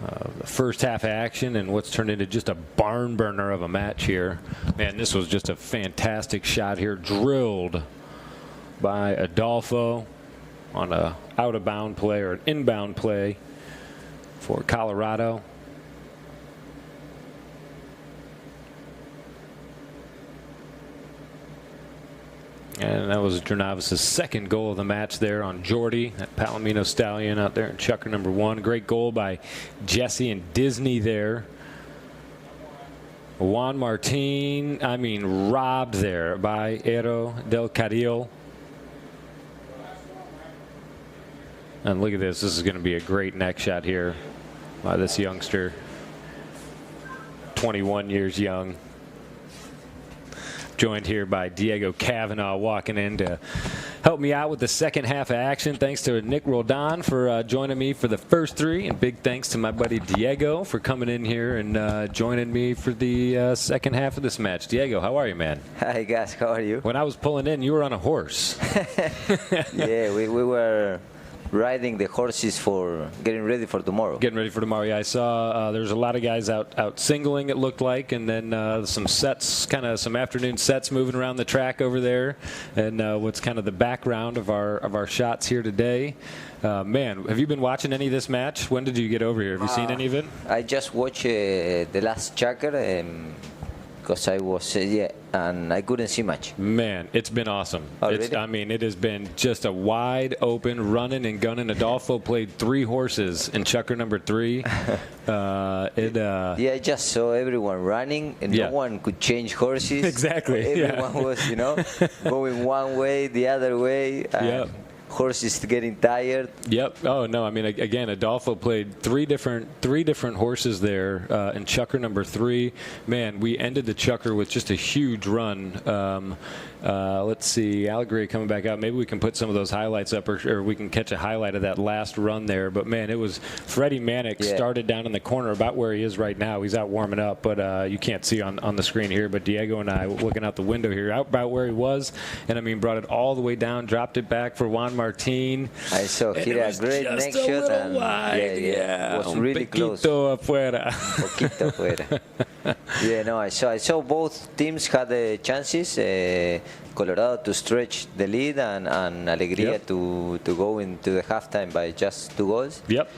of the first half of action and what's turned into just a barn burner of a match here. Man, this was just a fantastic shot here, drilled by Adolfo on a out-of-bound play or an inbound play for Colorado. And that was Jernavis' second goal of the match there on Jordy, that Palomino stallion out there in Chukker number 1. Great goal by Jesse and Disney there. Juan Martin, robbed there by Ero del Carril. And look at this. This is going to be a great neck shot here by this youngster. 21 years young. Joined here by Diego Cavanaugh walking in to help me out with the second half of action. Thanks to Nick Roldan for joining me for the first 3. And big thanks to my buddy Diego for coming in here and joining me for the second half of this match. Diego, how are you, man? Hi, guys. How are you? When I was pulling in, you were on a horse. Yeah, we were riding the horses for getting ready for tomorrow. Getting ready for tomorrow. Yeah, I saw there's a lot of guys out singling, it looked like, and then some sets, kind of some afternoon sets moving around the track over there. And what's kind of the background of our shots here today. Man, have you been watching any of this match? When did you get over here? Have you seen any of it? I just watched the last Chukker because I was, and I couldn't see much. Man, it's been awesome. Oh, really? It has been just a wide open running and gunning. Adolfo played 3 horses in Chukker number 3. I just saw everyone running, and no one could change horses. Exactly. Everyone was, going one way, the other way. Horses getting tired. Yep. Oh no. Again, Adolfo played three different horses there in Chukker number 3. Man, we ended the Chukker with just a huge run. Let's see, Alegria coming back out. Maybe we can put some of those highlights up, or we can catch a highlight of that last run there. But man, it was Freddie Manick started down in the corner about where he is right now. He's out warming up, but you can't see on the screen here. But Diego and I looking out the window here, out about where he was, and brought it all the way down, dropped it back for Juan Martin. I saw he had a great neck shot, and it was really close. Afuera. Poquito afuera. I saw both teams had the chances. Colorado to stretch the lead and Alegria to go into the halftime by just 2 goals. Yep.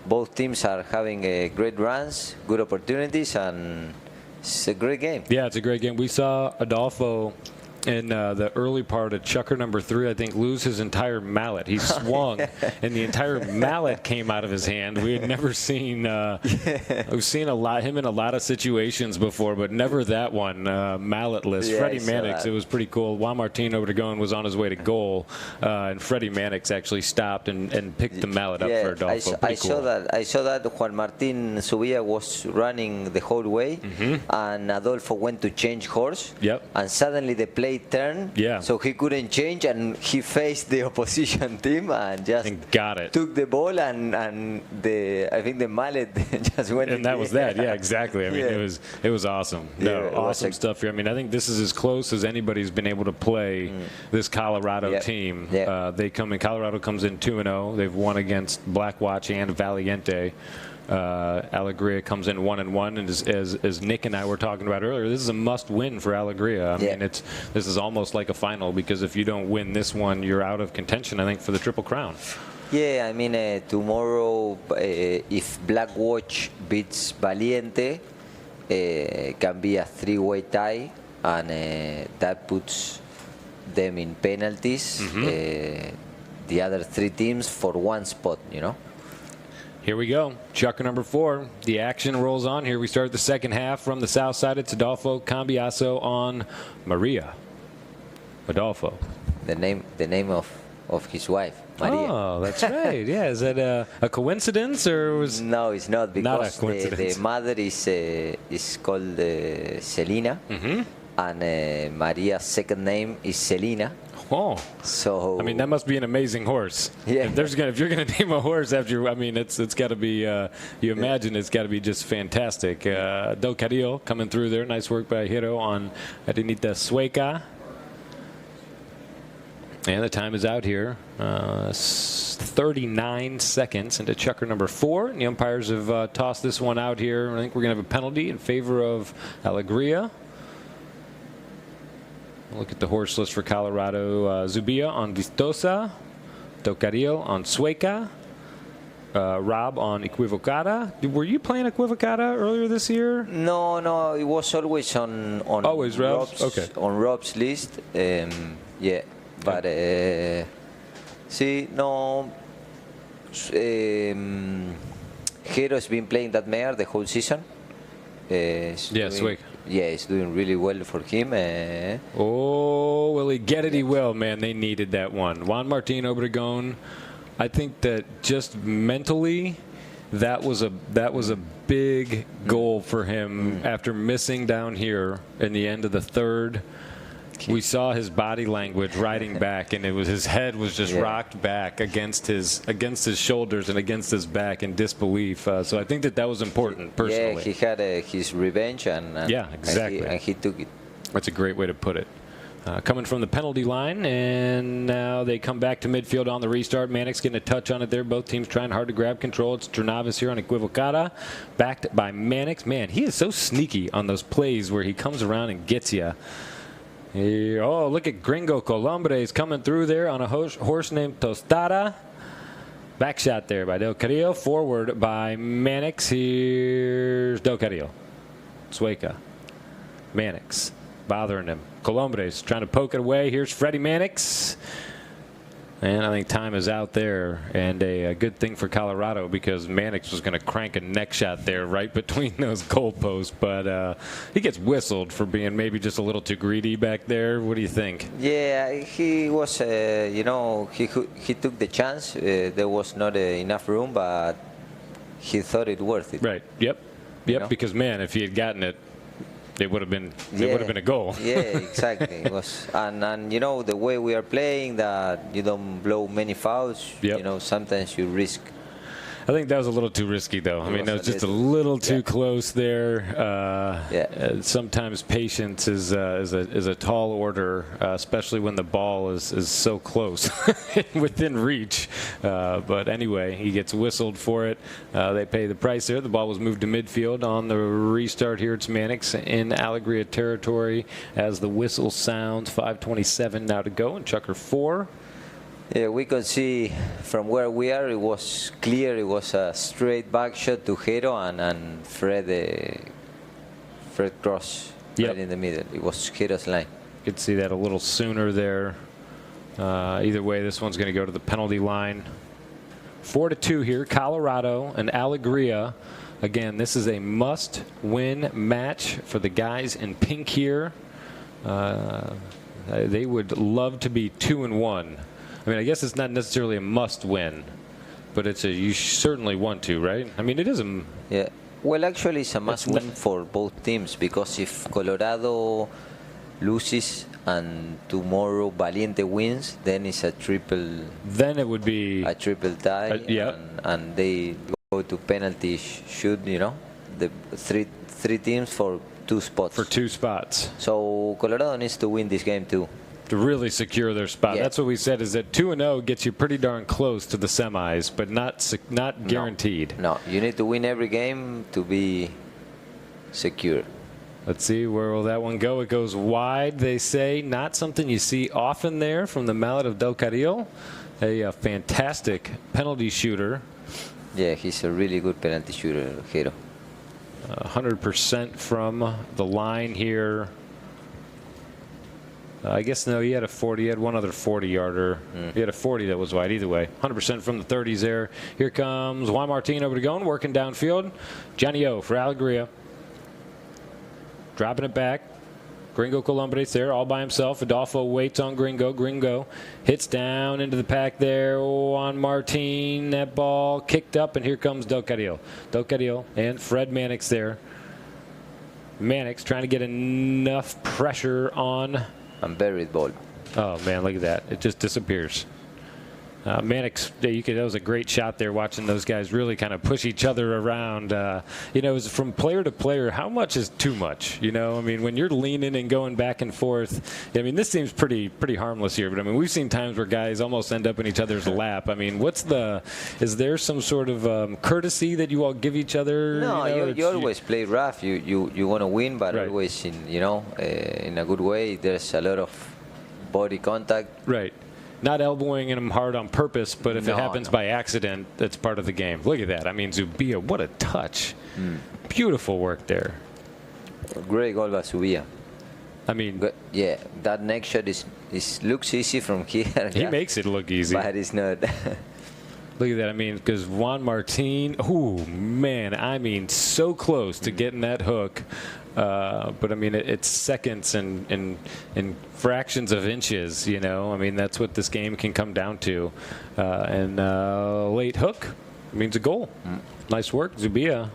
Both teams are having great runs, good opportunities, and it's a great game. Yeah, it's a great game. We saw Adolfo in the early part of Chukker number 3, I think, lose his entire mallet. He swung, and the entire mallet came out of his hand. We had never seen we've seen him in a lot of situations before, but never that one, malletless. Freddie Mannix, it was pretty cool. Juan Martin over to go and was on his way to goal, and Freddie Mannix actually stopped and picked the mallet up for Adolfo. I saw that Juan Martin Subia was running the whole way, and Adolfo went to change horse, and suddenly the play turn, so he couldn't change, and he faced the opposition team and just got it. Took the ball, and I think the mallet just went. And that was that. Yeah, exactly. It was awesome. Awesome stuff here. I think this is as close as anybody's been able to play this Colorado team. Colorado comes in 2-0. They've won against Blackwatch and Valiente. Alegria comes in 1-1, and as Nick and I were talking about earlier, this is a must-win for Alegria. This is almost like a final, because if you don't win this one, you're out of contention, I think, for the Triple Crown. Yeah, tomorrow, if Blackwatch beats Valiente, can be a 3-way tie, and that puts them in penalties. The other 3 teams for 1 spot, Here we go. Chukker number 4. The action rolls on here. We start the second half from the south side. It's Adolfo Cambiaso on Maria. Adolfo. The name of his wife, Maria. Oh, that's right. Yeah, is that a coincidence, or was? No, it's not, because the mother is called Selena, and Maria's second name is Selena. Oh, so that must be an amazing horse. Yeah. If you're gonna name a horse after, it's got to be. You imagine it's got to be just fantastic. Del Carril coming through there. Nice work by Hiro on Arenita Sueca. And the time is out here. 39 seconds into Chukker number 4. And the umpires have tossed this one out here. I think we're going to have a penalty in favor of Alegria. Look at the horse list for Colorado. Zubia on Vistosa. Docaril on Sueca. Rob on Equivocada. Were you playing Equivocada earlier this year? No, it was always on always Rob's? Okay. On Rob's list. Yeah, but see, no. Hero's been playing that mare the whole season. Sweet. Yeah, it's doing really well for him. Oh, will he get it? He will, man. They needed that one. Juan Martin Obregon. I think that just mentally, that was a big goal for him after missing down here in the end of the third. We saw his body language riding back, and it was his head was just rocked back against his shoulders and against his back in disbelief. So I think that was important personally. Yeah, he had his revenge, and yeah, exactly, and he took it. That's a great way to put it. Coming from the penalty line, and now they come back to midfield on the restart. Mannix getting a touch on it there. Both teams trying hard to grab control. It's Ternavis here on Equivocada, backed by Mannix. Man, he is so sneaky on those plays where he comes around and gets you. Oh, look at Gringo Colombres coming through there on a horse named Tostada. Back shot there by Del Carrillo. Forward by Mannix. Here's Del Carrillo. Sueca. Mannix bothering him. Colombres trying to poke it away. Here's Freddie Mannix. And I think time is out there. And a good thing for Colorado because Mannix was going to crank a neck shot there right between those goalposts. But he gets whistled for being maybe just a little too greedy back there. What do you think? Yeah, he was, he took the chance. There was not enough room, but he thought it worth it. Right. Yep. Because, man, if he had gotten it, it would have been a goal. Yeah, exactly. It was, and the way we are playing, that you don't blow many fouls. Yep. Sometimes you risk. I think that was a little too risky, though. I mean, that was just a little too close there. Sometimes patience is a tall order, especially when the ball is so close within reach. But anyway, he gets whistled for it. They pay the price there. The ball was moved to midfield on the restart here. It's Mannix in Alegria territory as the whistle sounds. 5:27 now to go in Chukker 4. Yeah, we can see from where we are, it was clear. It was a straight back shot to Hero and Fred cross right in the middle. It was Hero's line. Could see that a little sooner there. Either way, this one's going to go to the penalty line. 4-2 here. Colorado and Alegria. Again, this is a must-win match for the guys in pink here. They would love to be 2-1. I mean, I guess it's not necessarily a must-win, but you certainly want to, right? I mean, it is a... Yeah. Well, actually, it's a must-win for both teams because if Colorado loses and tomorrow Valiente wins, then it's a triple... Then it would be... A triple tie, and they go to penalty shoot, the three teams for 2 spots. For 2 spots. So Colorado needs to win this game, too. To really secure their spot. That's what we said, is that 2-0 gets you pretty darn close to the semis, but not guaranteed. No, you need to win every game to be secure. Let's see, where will that one go? It goes wide, they say. Not something you see often there from the mallet of Del Carrillo. A fantastic penalty shooter. Yeah, he's a really good penalty shooter, Hero. 100% from the line here. I guess, no, he had a 40. He had one other 40-yarder. He had a 40 that was wide either way. 100% from the 30s there. Here comes Juan Martin Obregon working downfield. Johnny O for Alegria. Dropping it back. Gringo Colombres there all by himself. Adolfo waits on Gringo. Gringo hits down into the pack there. Juan Martin, that ball kicked up, and here comes Del Carrillo. Del Carrillo and Fred Mannix there. Mannix trying to get enough pressure on... And buried ball. Oh, man, look at that. It just disappears. Mannix, that was a great shot there, watching those guys really kind of push each other around. You know, from player to player, how much is too much? You know, I mean, when you're leaning and going back and forth, I mean, this seems pretty harmless here, but I mean, we've seen times where guys almost end up in each other's lap. I mean, is there some sort of courtesy that you all give each other? No, you always play rough. You want to win, but right. always in a good way. There's a lot of body contact. Right. Not elbowing him hard on purpose, but if it happens by accident, that's part of the game. Look at that. I mean, Zubia, what a touch. Beautiful work there. Great goal by Zubia. I mean, yeah, that next shot looks easy from here. He makes it look easy. But it's not. Look at that. I mean, because Juan Martin, oh, man, I mean, so close to getting that hook. But, I mean, it's seconds and fractions of inches, you know. I mean, that's what this game can come down to. And late hook means a goal. Nice work, Zubia.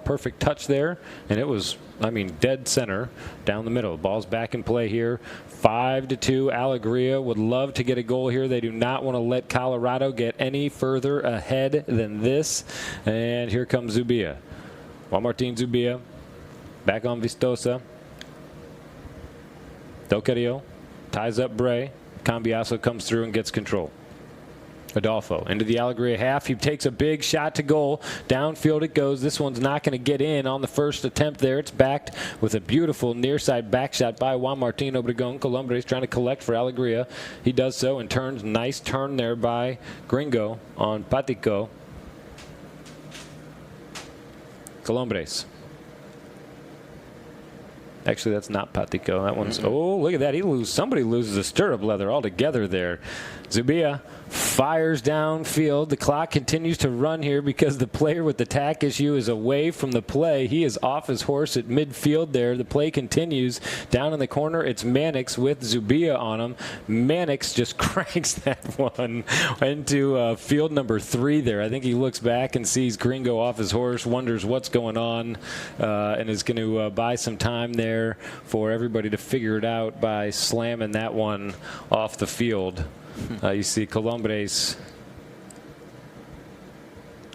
Perfect touch there. And it was, I mean, dead center down the middle. Ball's back in play here. 5-2. Alegria would love to get a goal here. They do not want to let Colorado get any further ahead than this. And here comes Zubia. Juan Martin Zubia. Back on Vistosa. Del Carrillo ties up Bray. Cambiaso comes through and gets control. Adolfo into the Alegria half. He takes a big shot to goal. Downfield it goes. This one's not going to get in on the first attempt there. It's backed with a beautiful near side back shot by Juan Martin Obregon. Columbre's trying to collect for Alegria. He does so and turns. Nice turn there by Gringo on Patico. Columbres. Actually, that's not Patico. That one's, oh, look at that. Somebody loses a stirrup leather altogether there. Zubia fires downfield. The clock continues to run here because the player with the tack issue is away from the play. He is off his horse at midfield there. The play continues. Down in the corner, it's Mannix with Zubia on him. Mannix just cranks that one into field number 3 there. I think he looks back and sees Gringo off his horse, wonders what's going on, and is going to buy some time there for everybody to figure it out by slamming that one off the field. You see Columbres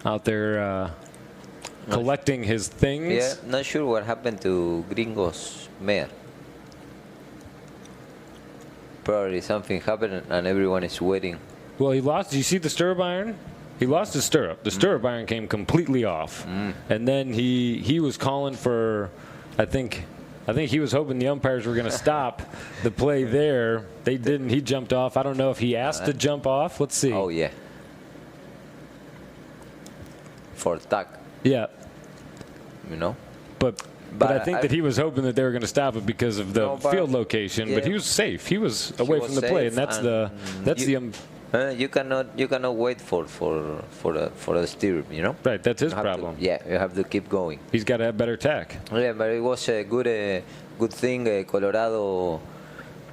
out there collecting his things. Yeah, not sure what happened to Gringo's mare. Probably something happened and everyone is waiting. Well, he lost. Do you see the stirrup iron? He lost his stirrup. The stirrup iron came completely off. And then he was calling for, I think he was hoping the umpires were going to stop the play there. They didn't. He jumped off. I don't know if he asked to jump off. Let's see. Oh, yeah. For tack. Yeah. You know? But I think that he was hoping that they were going to stop it because of the field location. Yeah. But he was safe. He was away from the play, and that's you cannot wait for a stirrup, you know. Right, that's his problem. You have to keep going. He's got to have better tack. Yeah, but it was a good thing. Colorado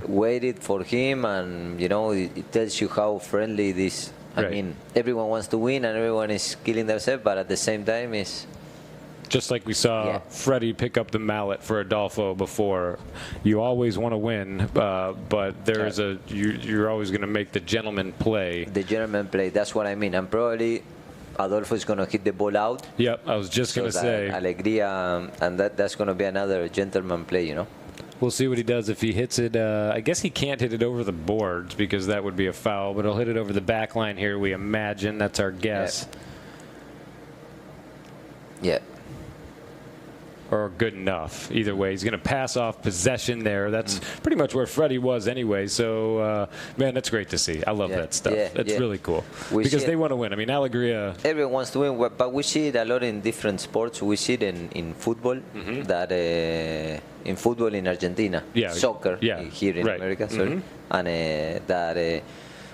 waited for him, and you know it tells you how friendly this. I mean, everyone wants to win, and everyone is killing themselves, but at the same time is. Just like we saw Freddie pick up the mallet for Adolfo before. You always want to win, but there's you're always going to make the gentleman play. The gentleman play, that's what I mean. And probably Adolfo is going to hit the ball out. Yep, I was just going to say. Alegria, and that's going to be another gentleman play, you know. We'll see what he does if he hits it. I guess he can't hit it over the boards because that would be a foul, but he'll hit it over the back line here, we imagine. That's our guess. Yeah. Or good enough. Either way, he's going to pass off possession there. That's pretty much where Freddie was anyway. So, man, that's great to see. I love that stuff. It's really cool. Because they want to win. I mean, Alegria. Everyone wants to win, but we see it a lot in different sports. We see it in football, that in football in Argentina, soccer here in America, and that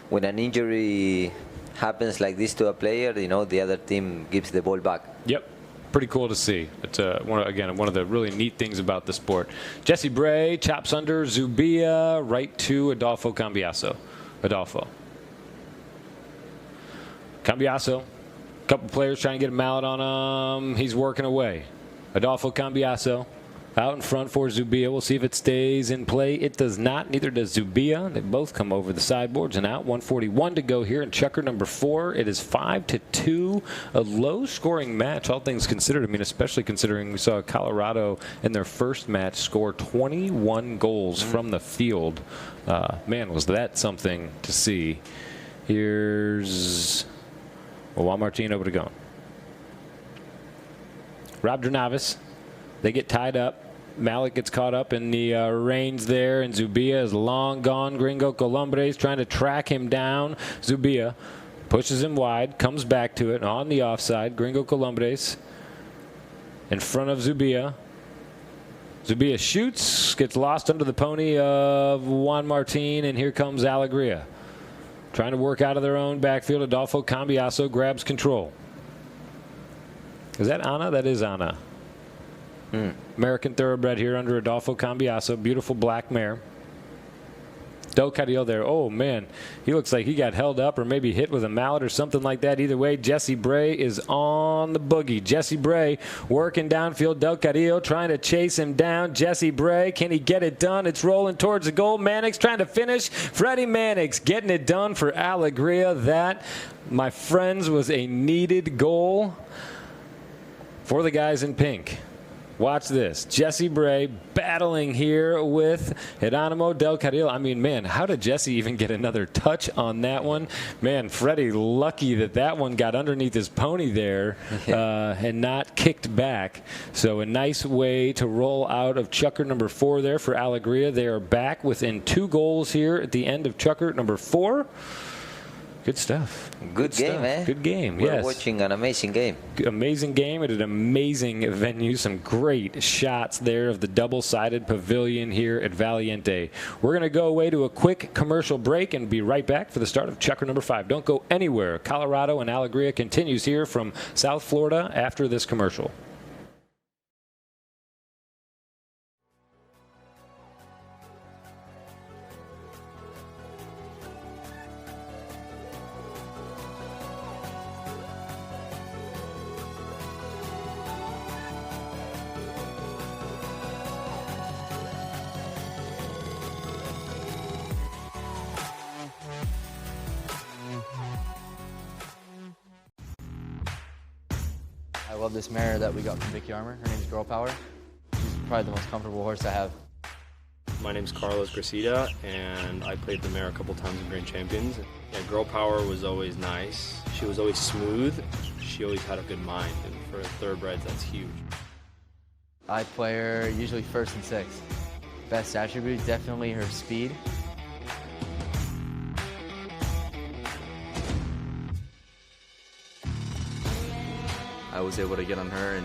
when an injury happens like this to a player, you know, the other team gives the ball back. Yep. Pretty cool to see. It's one of the really neat things about the sport. Jesse Bray chops under Zubia right to Adolfo Cambiaso. Adolfo. Cambiaso. A couple players trying to get a mallet on him. He's working away. Adolfo Cambiaso. Out in front for Zubia. We'll see if it stays in play. It does not. Neither does Zubia. They both come over the sideboards and out. 141 to go here in Chukker number 4. It is 5-2. A low-scoring match, all things considered. I mean, especially considering we saw Colorado in their first match score 21 goals from the field. Man, was that something to see. Here's Juan Martin over to go. Rob Dranavis. They get tied up. Malik gets caught up in the reins there, and Zubia is long gone. Gringo Columbres trying to track him down. Zubia pushes him wide, comes back to it on the offside. Gringo Columbres in front of Zubia. Zubia shoots, gets lost under the pony of Juan Martin, and here comes Alegria. Trying to work out of their own backfield. Adolfo Cambiaso grabs control. Is that Ana? That is Ana. American Thoroughbred here under Adolfo Cambiaso. Beautiful black mare. Del Carrillo there. Oh, man. He looks like he got held up or maybe hit with a mallet or something like that. Either way, Jesse Bray is on the boogie. Jesse Bray working downfield. Del Carrillo trying to chase him down. Jesse Bray, can he get it done? It's rolling towards the goal. Mannix trying to finish. Freddie Mannix getting it done for Alegria. That, my friends, was a needed goal for the guys in pink. Watch this. Jesse Bray battling here with Geronimo Del Carril. I mean, man, how did Jesse even get another touch on that one? Man, Freddie lucky that that one got underneath his pony there and not kicked back. So a nice way to roll out of Chukker number 4 there for Alegria. They are back within 2 goals here at the end of Chukker number 4. Good stuff. Good game, eh? Good game, We're watching an amazing game. Amazing game at an amazing venue. Some great shots there of the double-sided pavilion here at Valiente. We're going to go away to a quick commercial break and be right back for the start of Chukker number 5. Don't go anywhere. Colorado and Alegria continues here from South Florida after this commercial. I love this mare that we got from Vicky Armour. Her name is Girl Power. She's probably the most comfortable horse I have. My name's Carlos Gracida, and I played the mare a couple times in Grand Champions. Yeah, Girl Power was always nice. She was always smooth. She always had a good mind, and for thoroughbreds, that's huge. I play her usually first and sixth. Best attribute, definitely her speed. I was able to get on her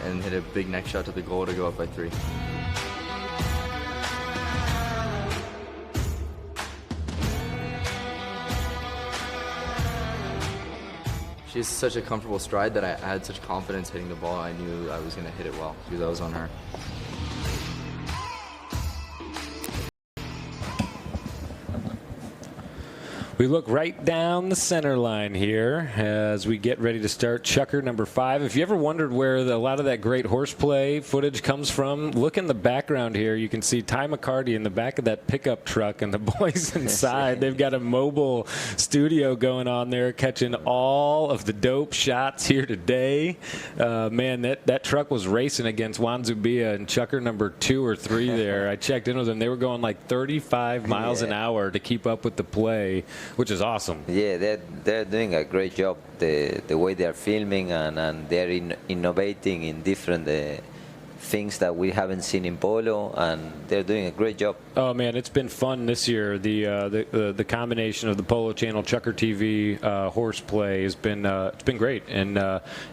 and hit a big neck shot to the goal to go up by 3. She has such a comfortable stride that I had such confidence hitting the ball. I knew I was going to hit it well because I was on her. We look right down the center line here as we get ready to start Chukker number 5. If you ever wondered where a lot of that great horseplay footage comes from, look in the background here. You can see Ty McCarty in the back of that pickup truck and the boys inside. They've got a mobile studio going on there, catching all of the dope shots here today. Man, that truck was racing against Juan Zubia in Chukker number 2 or 3 there. I checked in with them. They were going like 35 miles an hour to keep up with the play, which is awesome. Yeah, they're doing a great job. The way they are filming and they're innovating in different things that we haven't seen in polo, and they're doing a great job. Oh man, it's been fun this year. The combination of the Polo Channel, ChukkerTV horseplay has been it's been great. And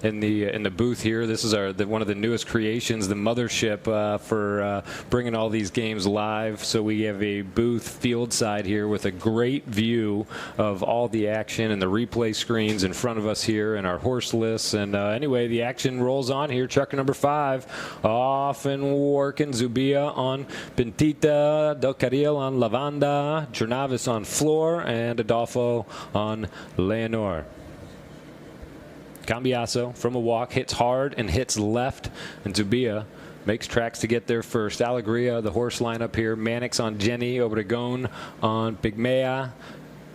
in the booth here, this is one of the newest creations, the mothership for bringing all these games live. So we have a booth field side here with a great view of all the action and the replay screens in front of us here and our horse lists. And anyway, the action rolls on here. Chukker number 5. Off and working. Zubia on Pintita, Del Carril on Lavanda, Jernavis on Floor, and Adolfo on Leonor. Cambiaso from a walk hits hard and hits left, and Zubia makes tracks to get there first. Alegria, the horse lineup here. Mannix on Jenny, Obregon on Pigmea,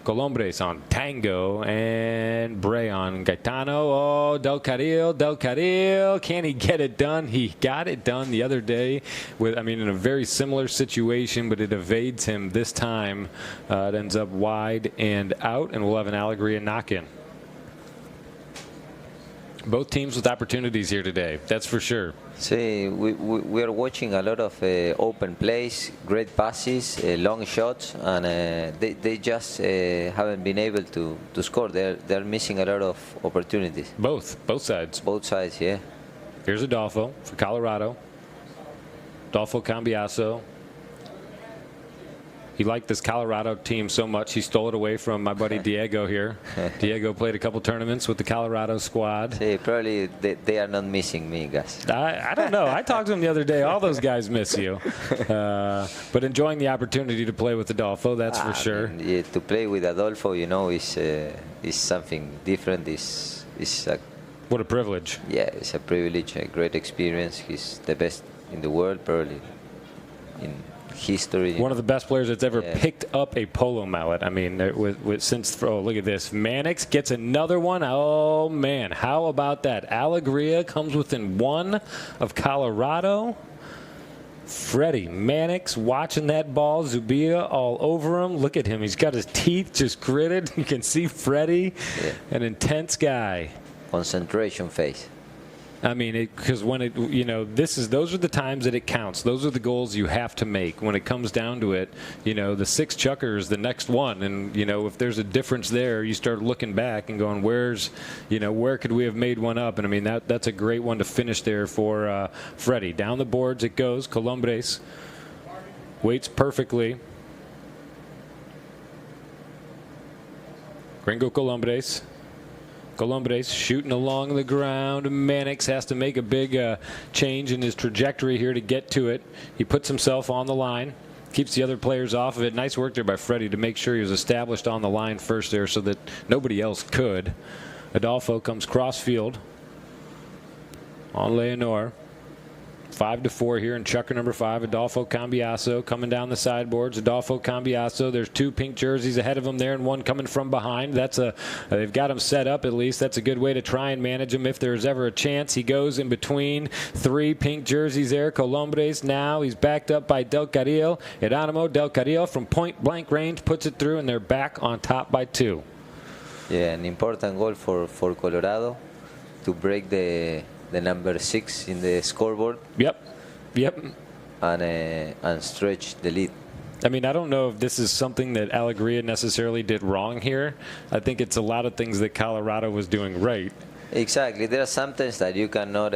Colombres on Tango, and Bray on Gaetano. Oh, Del Carril. Can he get it done? He got it done the other day with, in a very similar situation, but it evades him this time. It ends up wide and out, and we'll have an Alegria knock-in. Both teams with opportunities here today, that's for sure. See, we are watching a lot of open plays, great passes, long shots, and they just haven't been able to score. They're missing a lot of opportunities. Both sides. Both sides, yeah. Here's Adolfo for Colorado. Adolfo Cambiaso. He liked this Colorado team so much, he stole it away from my buddy Diego here. Diego played a couple tournaments with the Colorado squad. See, probably they are not missing me, guys. I don't know. I talked to him the other day. All those guys miss you. But enjoying the opportunity to play with Adolfo, that's for sure. Yeah, to play with Adolfo, is something different. What a privilege. Yeah, it's a privilege, a great experience. He's the best in the world, probably in history. One of the best players that's ever picked up a polo mallet. Look at this. Mannix gets another one. Oh, man. How about that? Alegria comes within one of Colorado. Freddie Mannix watching that ball. Zubia all over him. Look at him. He's got his teeth just gritted. You can see Freddie, an intense guy. Concentration face. Because those are the times that it counts. Those are the goals you have to make. When it comes down to it, the 6 Chukker is the next one. And, if there's a difference there, you start looking back and going, where could we have made one up? And, that's a great one to finish there for Freddie. Down the boards it goes. Colombres waits perfectly. Gringo Colombres. Colombres shooting along the ground. Mannix has to make a big change in his trajectory here to get to it. He puts himself on the line, keeps the other players off of it. Nice work there by Freddie to make sure he was established on the line first there so that nobody else could. Adolfo comes cross-field on Leonor. 5-4 here in Chukker number 5. Adolfo Cambiaso coming down the sideboards. Adolfo Cambiaso. There's 2 pink jerseys ahead of him there and one coming from behind. They've got him set up at least. That's a good way to try and manage him if there's ever a chance. He goes in between 3 pink jerseys there. Colombres now. He's backed up by Del Carril. Geronimo Del Carril from point blank range puts it through, and they're back on top by 2. Yeah, an important goal for Colorado to break the number 6 in the scoreboard. Yep. And stretch the lead. I don't know if this is something that Alegria necessarily did wrong here. I think it's a lot of things that Colorado was doing right. Exactly. There are sometimes that you cannot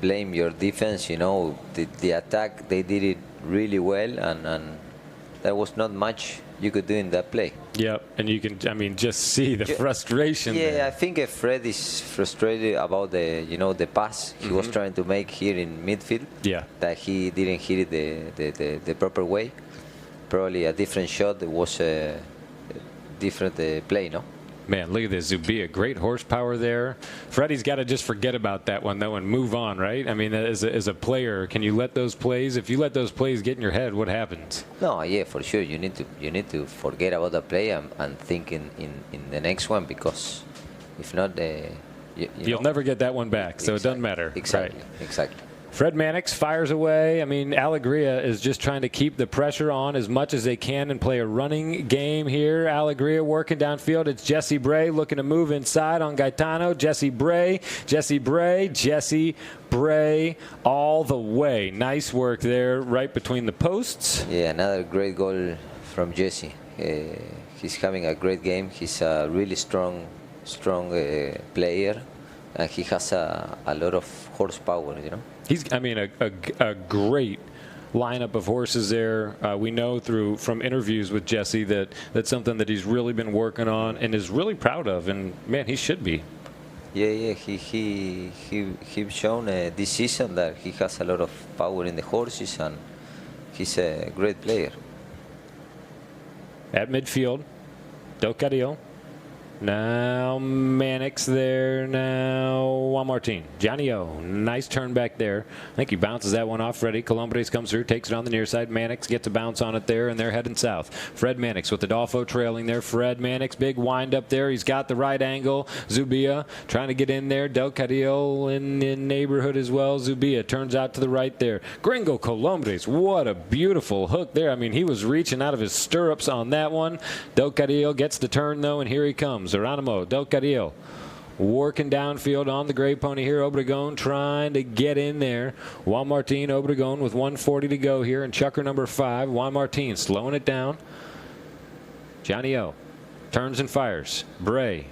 blame your defense. The attack, they did it really well, and there was not much you could do in that play. Yep, and you can, just see the frustration. Yeah, there. I think Fred is frustrated about the pass he was trying to make here in midfield. Yeah, that he didn't hit it the proper way. Probably a different shot. It was a different play, no? Man, look at this. Zubia, great horsepower there. Freddie's got to just forget about that one, though, and move on, right? As a player, can you let those plays? If you let those plays get in your head, what happens? No, yeah, for sure. You need to forget about the play and think in the next one, because if not, you'll never get that one back. So it doesn't matter. Exactly. Right. Exactly. Fred Mannix fires away. Alegria is just trying to keep the pressure on as much as they can and play a running game here. Alegria working downfield. It's Jesse Bray looking to move inside on Gaetano. Jesse Bray all the way. Nice work there right between the posts. Yeah, another great goal from Jesse. He's having a great game. He's a really strong player, and he has a lot of horsepower, He's, a great lineup of horses there. We know from interviews with Jesse that that's something that he's really been working on and is really proud of. And man, he should be. Yeah. He's shown this season that he has a lot of power in the horses, and he's a great player. At midfield, Del Carril. Now Mannix there. Now Juan Martin. Johnny O. Nice turn back there. I think he bounces that one off. Freddie Columbres comes through, takes it on the near side. Mannix gets a bounce on it there, and they're heading south. Fred Mannix with Adolfo trailing there. Fred Mannix, big wind up there. He's got the right angle. Zubia trying to get in there. Del Carril in the neighborhood as well. Zubia turns out to the right there. Gringo Columbres, what a beautiful hook there. I mean, he was reaching out of his stirrups on that one. Del Carril gets the turn, though, and here he comes. Geronimo, Del Carril working downfield on the gray pony here. Obregon trying to get in there. Juan Martin, Obregon with 1:40 to go here, and Chukker number 5. Juan Martin slowing it down. Johnny O turns and fires. Bray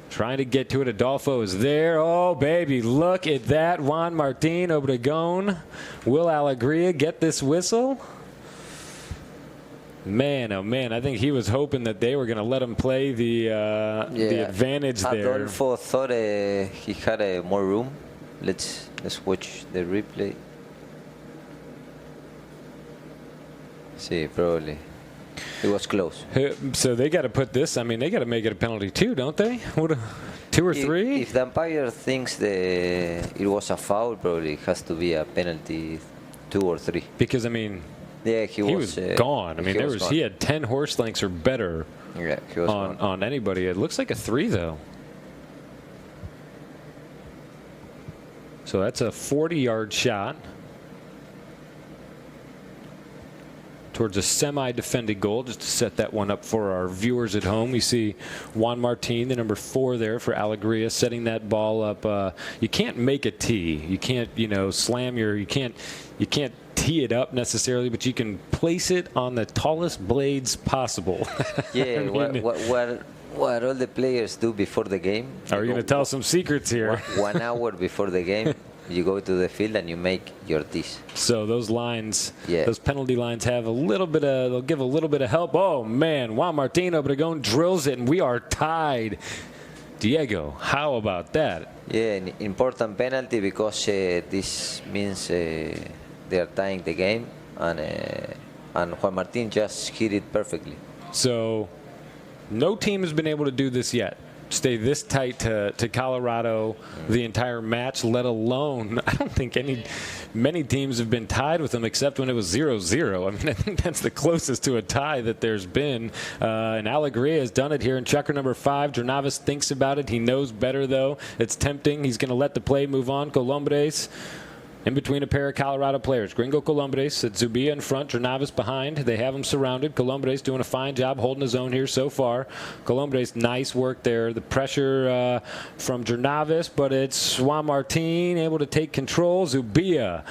trying to get to it. Adolfo is there. Oh, baby, look at that. Juan Martin, Obregon. Will Alegria get this whistle? Man, oh man, I think he was hoping that they were going to let him play the advantage there. Adolfo thought he had more room. Let's watch the replay. See, probably. It was close. So they got to put this, I mean, they got to make it a penalty too, don't they? What, 2 or 3? If the umpire thinks it was a foul, probably it has to be a penalty 2 or 3. Because, I mean, yeah, he was gone. I mean, he had 10 horse lengths or better on anybody. It looks like a 3, though. So that's a 40-yard shot towards a semi-defended goal, just to set that one up for our viewers at home. We see Juan Martin, the number 4 there for Alegria, setting that ball up. You can't make a tee. You can't, slam your. You can't tee it up necessarily, but you can place it on the tallest blades possible. Yeah, what all the players do before the game. Are you going to tell some secrets here? 1 hour before the game, you go to the field and you make your tees. So those lines, those penalty lines have they'll give a little bit of help. Oh man, Juan Martin Obregon drills it, and we are tied. Diego, how about that? Yeah, an important penalty because this means they are tying the game, and Juan Martin just hit it perfectly. So no team has been able to do this yet. Stay this tight to Colorado the entire match, let alone, I don't think many teams have been tied with them except when it was 0-0. I mean, I think that's the closest to a tie that there's been. And Alegria has done it here in Chukker number 5. Jornavis thinks about it. He knows better, though. It's tempting. He's going to let the play move on. Columbres in between a pair of Colorado players. Gringo Columbres at Zubia in front, Jornavis behind. They have him surrounded. Columbres doing a fine job holding his own here so far. Columbres, nice work there. The pressure from Jornavis, but it's Juan Martin able to take control. Zubia.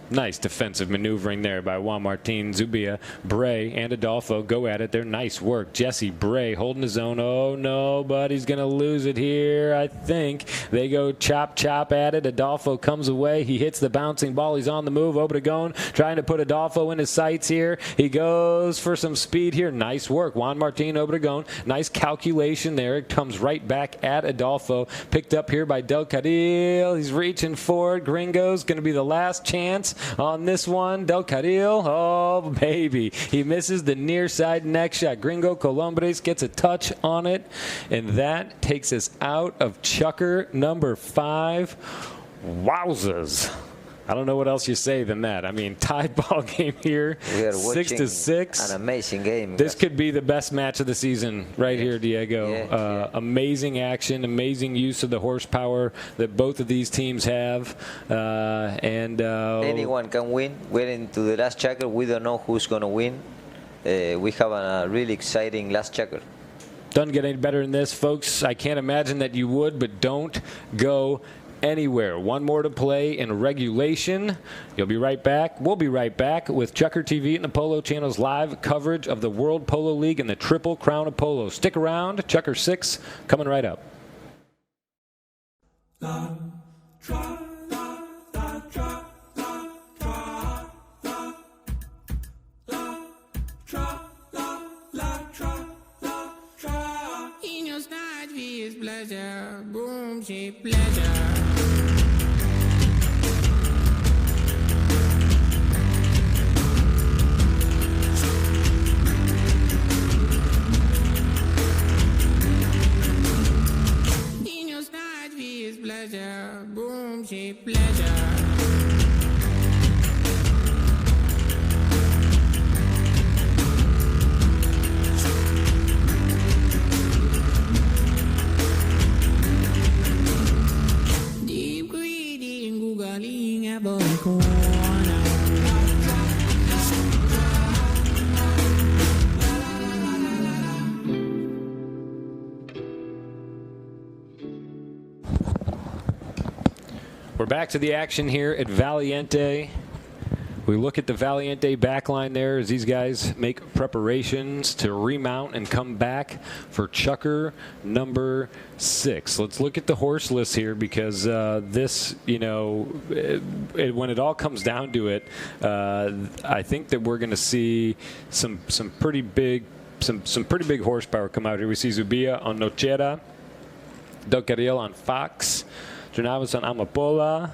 Nice defensive maneuvering there by Juan Martin. Zubia, Bray, and Adolfo go at it there. Nice work. Jesse Bray holding his own. Oh, no, but he's going to lose it here, I think. They go chop at it. Adolfo comes away. He hits the bouncing ball. He's on the move. Obregon trying to put Adolfo in his sights here. He goes for some speed here. Nice work. Juan Martin Obregon. Nice calculation there. It comes right back at Adolfo. Picked up here by Del Carril. He's reaching for it. Gringo's going to be the last chance on this one. Del Carril, oh baby, he misses the near side neck shot. Gringo Columbres gets a touch on it, and that takes us out of Chukker number 5. Wowzers. I don't know what else you say than that. I mean, tied ball game here, 6-6. An amazing game. This could be the best match of the season right here, Diego. Amazing action, amazing use of the horsepower that both of these teams have. Anyone can win. We're into the last Chukker. We don't know who's going to win. We have a really exciting last Chukker. Doesn't get any better than this, folks. I can't imagine that you would, but don't go anywhere. One more to play in regulation. You'll be right back. We'll be right back with ChukkerTV and the Polo Channel's live coverage of the World Polo League and the Triple Crown of Polo. Stick around. Chukker 6 coming right up. We're back to the action here at Valiente. We look at the Valiente backline there as these guys make preparations to remount and come back for Chukker number 6. Let's look at the horse list here because this, you know, when it all comes down to it, I think that we're going to see some pretty big horsepower come out here. We see Zubia on Nochera, Del Carril on Fox, Jornavas on Amapola,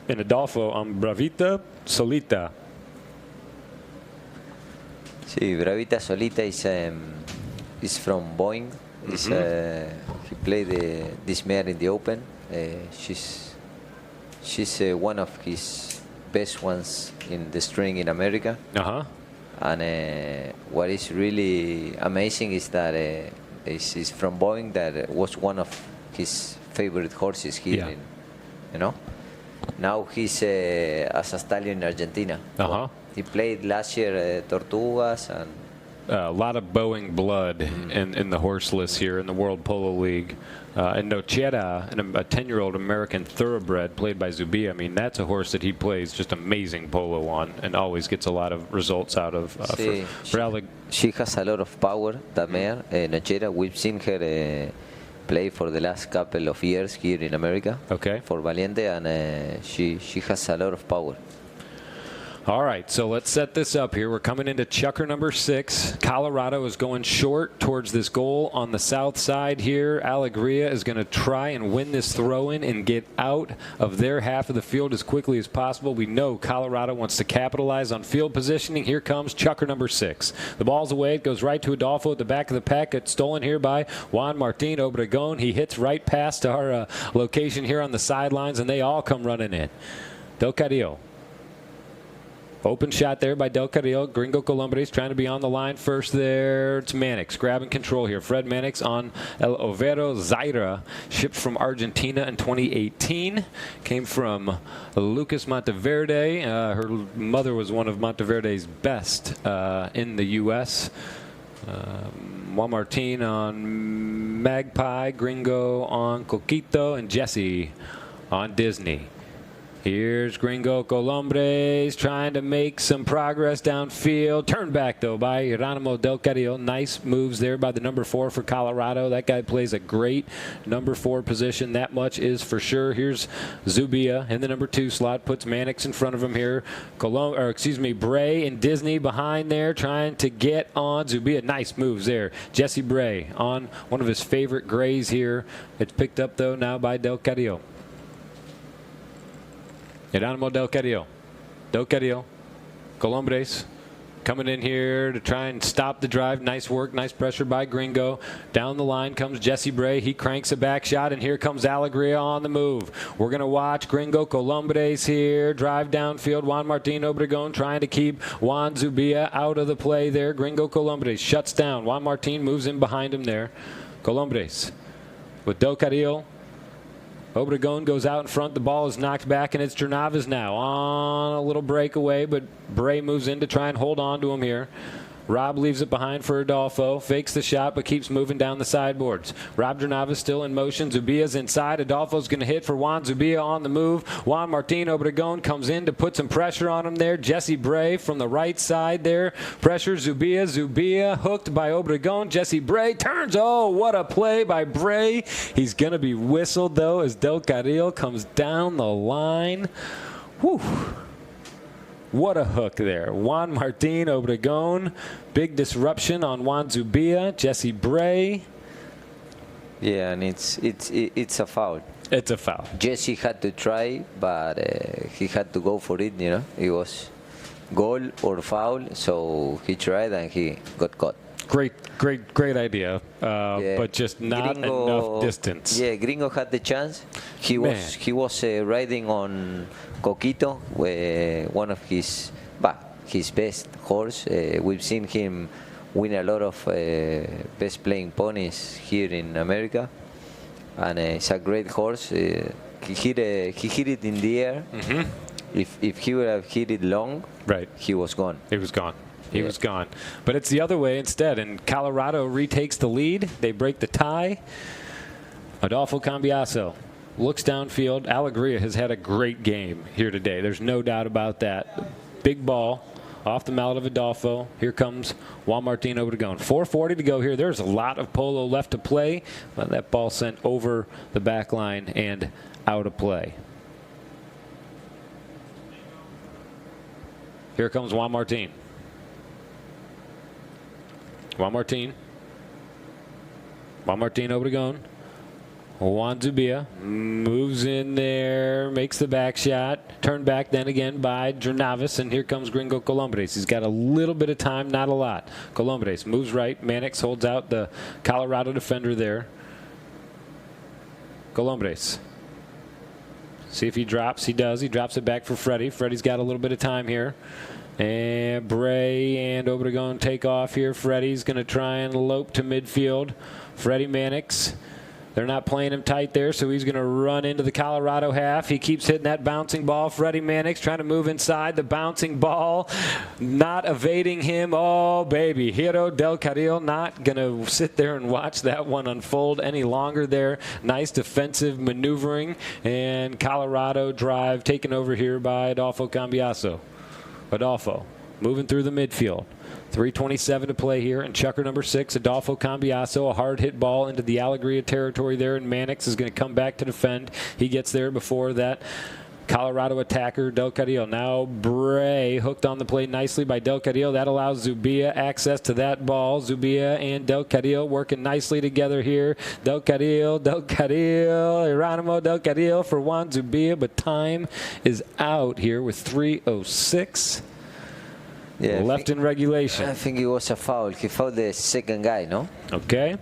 and Adolfo on Bravita Solita. Sí, Bravita Solita is from Boeing. He played this mare in the Open. She's one of his best ones in the string in America. And what is really amazing is that she's from Boeing. That was one of his favorite horses here. In, you know. Now he's as a stallion in Argentina. He played last year Tortugas and a lot of Boeing blood in the horse list here in the World Polo League. And Nochera, a 10-year-old American thoroughbred played by Zubia. I mean, that's a horse that he plays just amazing polo on and always gets a lot of results out of. She has a lot of power, that mare. Nochera, we've seen her play for the last couple of years here in America for Valiente, and she has a lot of power. All right, so let's set this up here. We're coming into Chukker number 6. Colorado is going short towards this goal on the south side here. Alegria is going to try and win this throw-in and get out of their half of the field as quickly as possible. We know Colorado wants to capitalize on field positioning. Here comes Chukker number 6. The ball's away. It goes right to Adolfo at the back of the pack. It's stolen here by Juan Martin Obregon. He hits right past our location here on the sidelines, and they all come running in. Del Carril. Open shot there by Del Carril. Gringo Colombres trying to be on the line first there. It's Mannix grabbing control here. Fred Mannix on El Overo Zaira, shipped from Argentina in 2018. Came from Lucas Monteverde. Her mother was one of Monteverde's best in the U.S. Juan Martin on Magpie, Gringo on Coquito, and Jesse on Disney. Here's Gringo Colombres trying to make some progress downfield. Turned back, though, by Geronimo Del Carril. Nice moves there by the number 4 for Colorado. That guy plays a great number 4 position. That much is for sure. Here's Zubia in the number 2 slot. Puts Mannix in front of him here. Bray and Disney behind there trying to get on Zubia. Nice moves there. Jesse Bray on one of his favorite grays here. It's picked up, though, now by Del Carril. Geronimo Del Carril. Del Carril. Colombres coming in here to try and stop the drive. Nice work, nice pressure by Gringo. Down the line comes Jesse Bray. He cranks a back shot, and here comes Alegria on the move. We're going to watch Gringo Colombres here drive downfield. Juan Martin Obregon trying to keep Juan Zubia out of the play there. Gringo Colombres shuts down. Juan Martin moves in behind him there. Colombres with Del Carril. Obregon goes out in front. The ball is knocked back, and it's Jornavas now on a little breakaway, but Bray moves in to try and hold on to him here. Rob leaves it behind for Adolfo. Fakes the shot, but keeps moving down the sideboards. Rob Jornavas still in motion. Zubia's inside. Adolfo's going to hit for Juan Zubia on the move. Juan Martin Obregon comes in to put some pressure on him there. Jesse Bray from the right side there. Pressure Zubia. Zubia hooked by Obregon. Jesse Bray turns. Oh, what a play by Bray. He's going to be whistled, though, as Del Carril comes down the line. Whew. What a hook there. Juan Martin Obregon. Big disruption on Juan Zubia. Jesse Bray. Yeah, and it's a foul. It's a foul. Jesse had to try, but he had to go for it, you know. It was goal or foul, so he tried and he got caught. Great idea, but just not enough distance. Yeah, Gringo had the chance. He was riding on Coquito, one of his best horse. We've seen him win a lot of best playing ponies here in America, and it's a great horse. He hit it in the air. If he would have hit it long, he was gone. He was gone. He was gone. But it's the other way instead, and Colorado retakes the lead. They break the tie. Adolfo Cambiaso looks downfield. Alegria has had a great game here today. There's no doubt about that. Big ball off the mallet of Adolfo. Here comes Juan Martin over to go. 4:40 to go here. There's a lot of polo left to play, but that ball sent over the back line and out of play. Here comes Juan Martin. Juan Martin over to Gon. Juan Zubia moves in there, makes the back shot. Turned back then again by Jernavis, and here comes Gringo Colombres. He's got a little bit of time, not a lot. Colombres moves right. Mannix holds out the Colorado defender there. Colombres. See if he drops. He does. He drops it back for Freddie. Freddie's got a little bit of time here. And Bray and Obregon take off here. Freddie's going to try and lope to midfield. Freddie Mannix. They're not playing him tight there, so he's going to run into the Colorado half. He keeps hitting that bouncing ball. Freddie Mannix trying to move inside. The bouncing ball not evading him. Oh, baby. Hiro Del Carril not going to sit there and watch that one unfold any longer there. Nice defensive maneuvering. And Colorado drive taken over here by Adolfo Cambiaso. Adolfo moving through the midfield. 3:27 to play here, and Chukker number 6, Adolfo Cambiaso, a hard hit ball into the Alegria territory there, and Mannix is going to come back to defend. He gets there before that Colorado attacker, Del Carril. Now Bray hooked on the play nicely by Del Carril. That allows Zubia access to that ball. Zubia and Del Carril working nicely together here. Del Carril, Geronimo Del Carril for Juan Zubia, but time is out here with 3:06. Yeah, left in regulation. I think it was a foul. He fouled the second guy, no? Okay.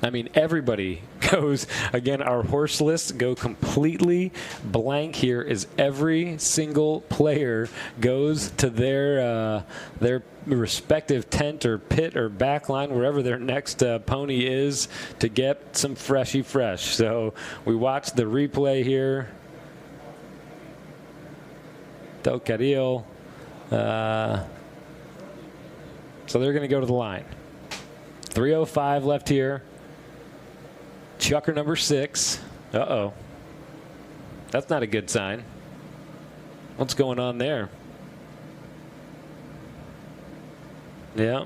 I mean, everybody goes, again, our horse lists go completely blank here as every single player goes to their respective tent or pit or back line, wherever their next pony is, to get some freshy fresh. So we watch the replay here. Del Carril. So they're going to go to the line. 3:05 left here. Chukker number 6. Uh-oh. That's not a good sign. What's going on there? Yeah.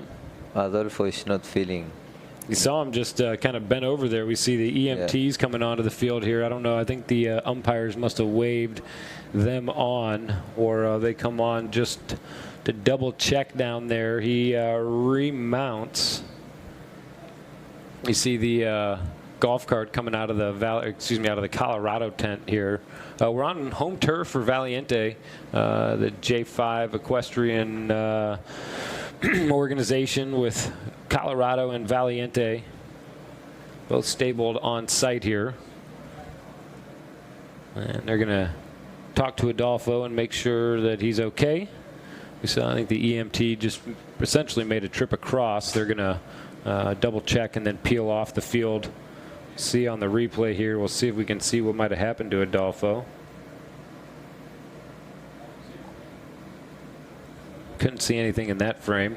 Adolfo is not feeling. You saw him just kind of bent over there. We see the EMTs coming onto the field here. I don't know. I think the umpires must have waved them on, or they come on just to double check down there. He remounts. You see the golf cart coming out of the out of the Colorado tent here. We're on home turf for Valiente, the J5 equestrian organization with Colorado and Valiente, both stabled on site here. And they're going to talk to Adolfo and make sure that he's okay. We saw, I think the EMT just essentially made a trip across. They're going to double check and then peel off the field. See on the replay here, we'll see if we can see what might have happened to Adolfo. Couldn't see anything in that frame.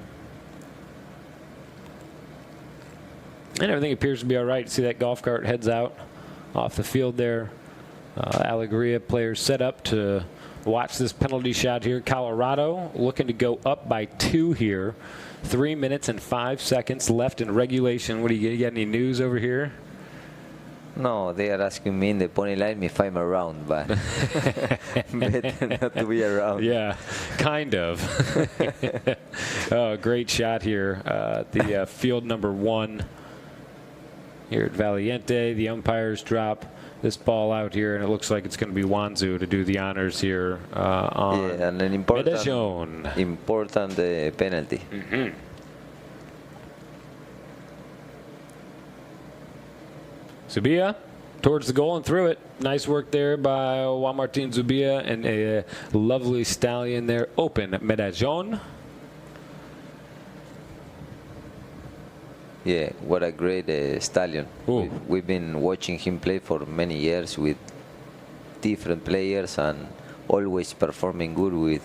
And everything appears to be all right. See that golf cart heads out off the field there. Alegria players set up to watch this penalty shot here. Colorado looking to go up by 2 here. 3 minutes and 5 seconds left in regulation. What do you got any news over here? No, they are asking me in the pony line if I'm around, but better not to be around. Yeah, kind of. Oh, great shot here. The field number 1 here at Valiente. The umpires drop this ball out here, and it looks like it's going to be Wanzu to do the honors here on and an important penalty. Zubia towards the goal and through it. Nice work there by Juan Martin Zubia, and a lovely stallion there. Open Medallón. Yeah, what a great stallion. We've been watching him play for many years with different players and always performing good with,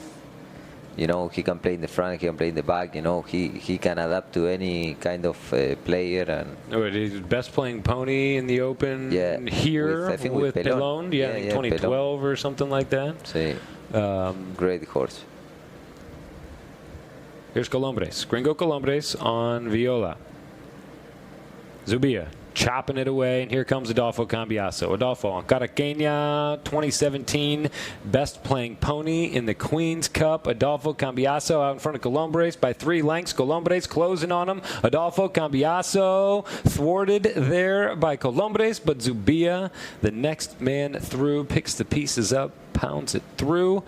you know, he can play in the front, he can play in the back, you know, he can adapt to any kind of player. And he's best playing pony in the Open here with Pelon. Yeah, in 2012 Pelon. Or something like that. Sí. Great horse. Here's Colombres. Gringo Colombres on viola. Zubia chopping it away, and here comes Adolfo Cambiaso. Adolfo on Caraqueña 2017, best playing pony in the Queen's Cup. Adolfo Cambiaso out in front of Colombres by 3 lengths. Colombres closing on him. Adolfo Cambiaso thwarted there by Colombres, but Zubia, the next man through, picks the pieces up, pounds it through,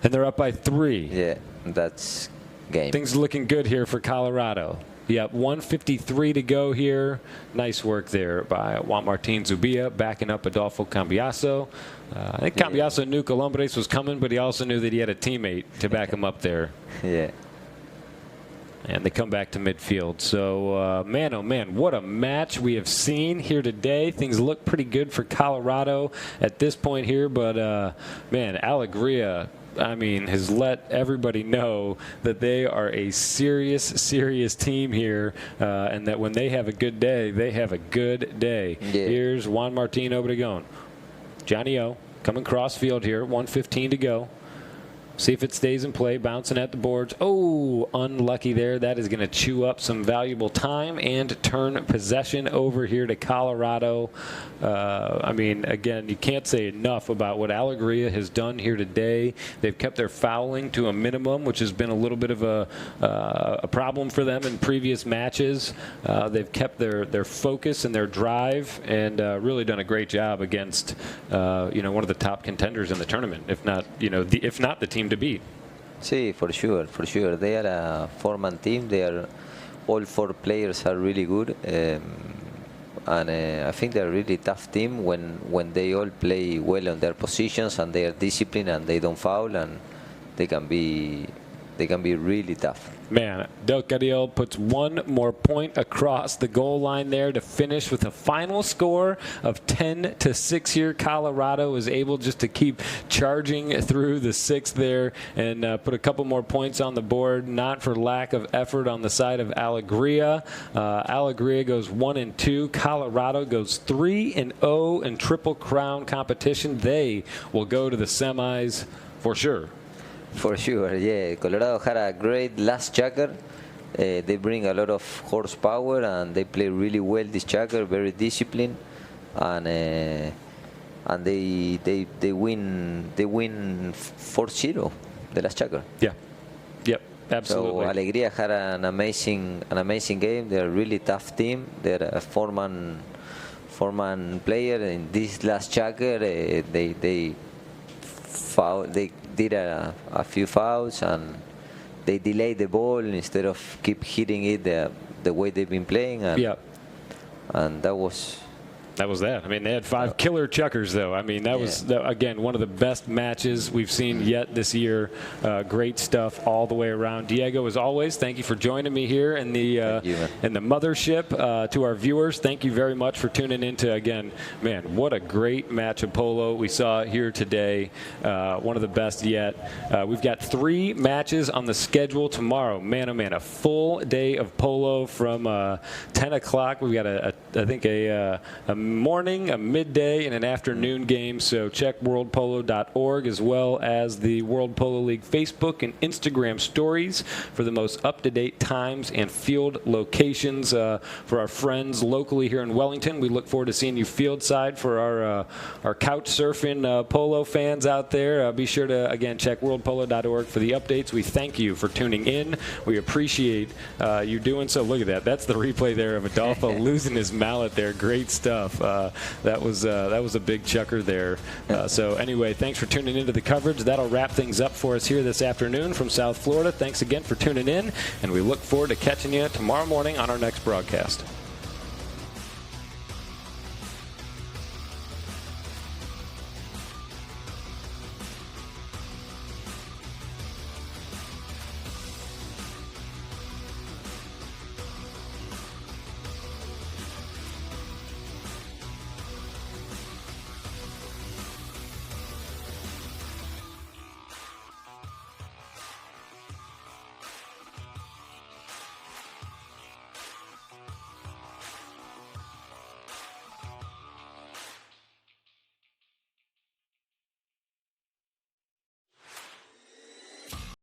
and they're up by 3. Yeah, that's game. Things are looking good here for Colorado. Yep, 1:53 to go here. Nice work there by Juan Martin Zubia, backing up Adolfo Cambiaso. I think Cambiaso knew Colombres was coming, but he also knew that he had a teammate to back him up there. Yeah. And they come back to midfield. So, man, oh, man, what a match we have seen here today. Things look pretty good for Colorado at this point here, but, man, Alegría, I mean, has let everybody know that they are a serious, serious team here, and that when they have a good day, they have a good day. Yeah. Here's Juan Martin Obregón. Johnny O coming cross field here, 1:15 to go. See if it stays in play, bouncing at the boards. Oh, unlucky there. That is going to chew up some valuable time and turn possession over here to Colorado. I mean, again, you can't say enough about what Alegría has done here today. They've kept their fouling to a minimum, which has been a little bit of a problem for them in previous matches. They've kept their focus and their drive, and really done a great job against one of the top contenders in the tournament, if not the team to beat. Sí, for sure, for sure. They are a 4-man team. They are all 4 players are really good, and I think they're a really tough team when they all play well on their positions and they are disciplined and they don't foul, and they can be really tough. Man, Del Carril puts 1 more point across the goal line there to finish with a final score of 10-6 here. Colorado is able just to keep charging through the 6th there and put a couple more points on the board, not for lack of effort on the side of Alegría. Alegría goes 1-2. Colorado goes 3-0 in Triple Crown competition. They will go to the semis for sure. For sure, yeah. Colorado had a great last Chukker. They bring a lot of horsepower and they play really well this Chukker, very disciplined, and they win 4-0 the last Chukker. Yeah. Yep. Absolutely. So Alegría had an amazing game. They're a really tough team. They're a 4-man player. In this last Chukker, they did a few fouls and they delayed the ball instead of keep hitting it the way they've been playing. And, and that was that. I mean, they had 5 killer Chukkers, though. I mean, that was, again, one of the best matches we've seen yet this year. Great stuff all the way around. Diego, as always, thank you for joining me here in the mothership. To our viewers, thank you very much for tuning in to, again, man, what a great match of polo we saw here today. One of the best yet. We've got 3 matches on the schedule tomorrow. Man, oh, man, a full day of polo from 10 o'clock. We've got, I think, a morning, a midday, and an afternoon game. So check worldpolo.org as well as the World Polo League Facebook and Instagram stories for the most up-to-date times and field locations. For our friends locally here in Wellington, we look forward to seeing you field side. For our couch surfing polo fans out there, be sure to, again, check worldpolo.org for the updates. We thank you for tuning in. We appreciate you doing so. Look at that. That's the replay there of Adolfo losing his mallet there. Great stuff. That was a big Chukker there. So anyway, thanks for tuning into the coverage. That'll wrap things up for us here this afternoon from South Florida. Thanks again for tuning in, and we look forward to catching you tomorrow morning on our next broadcast.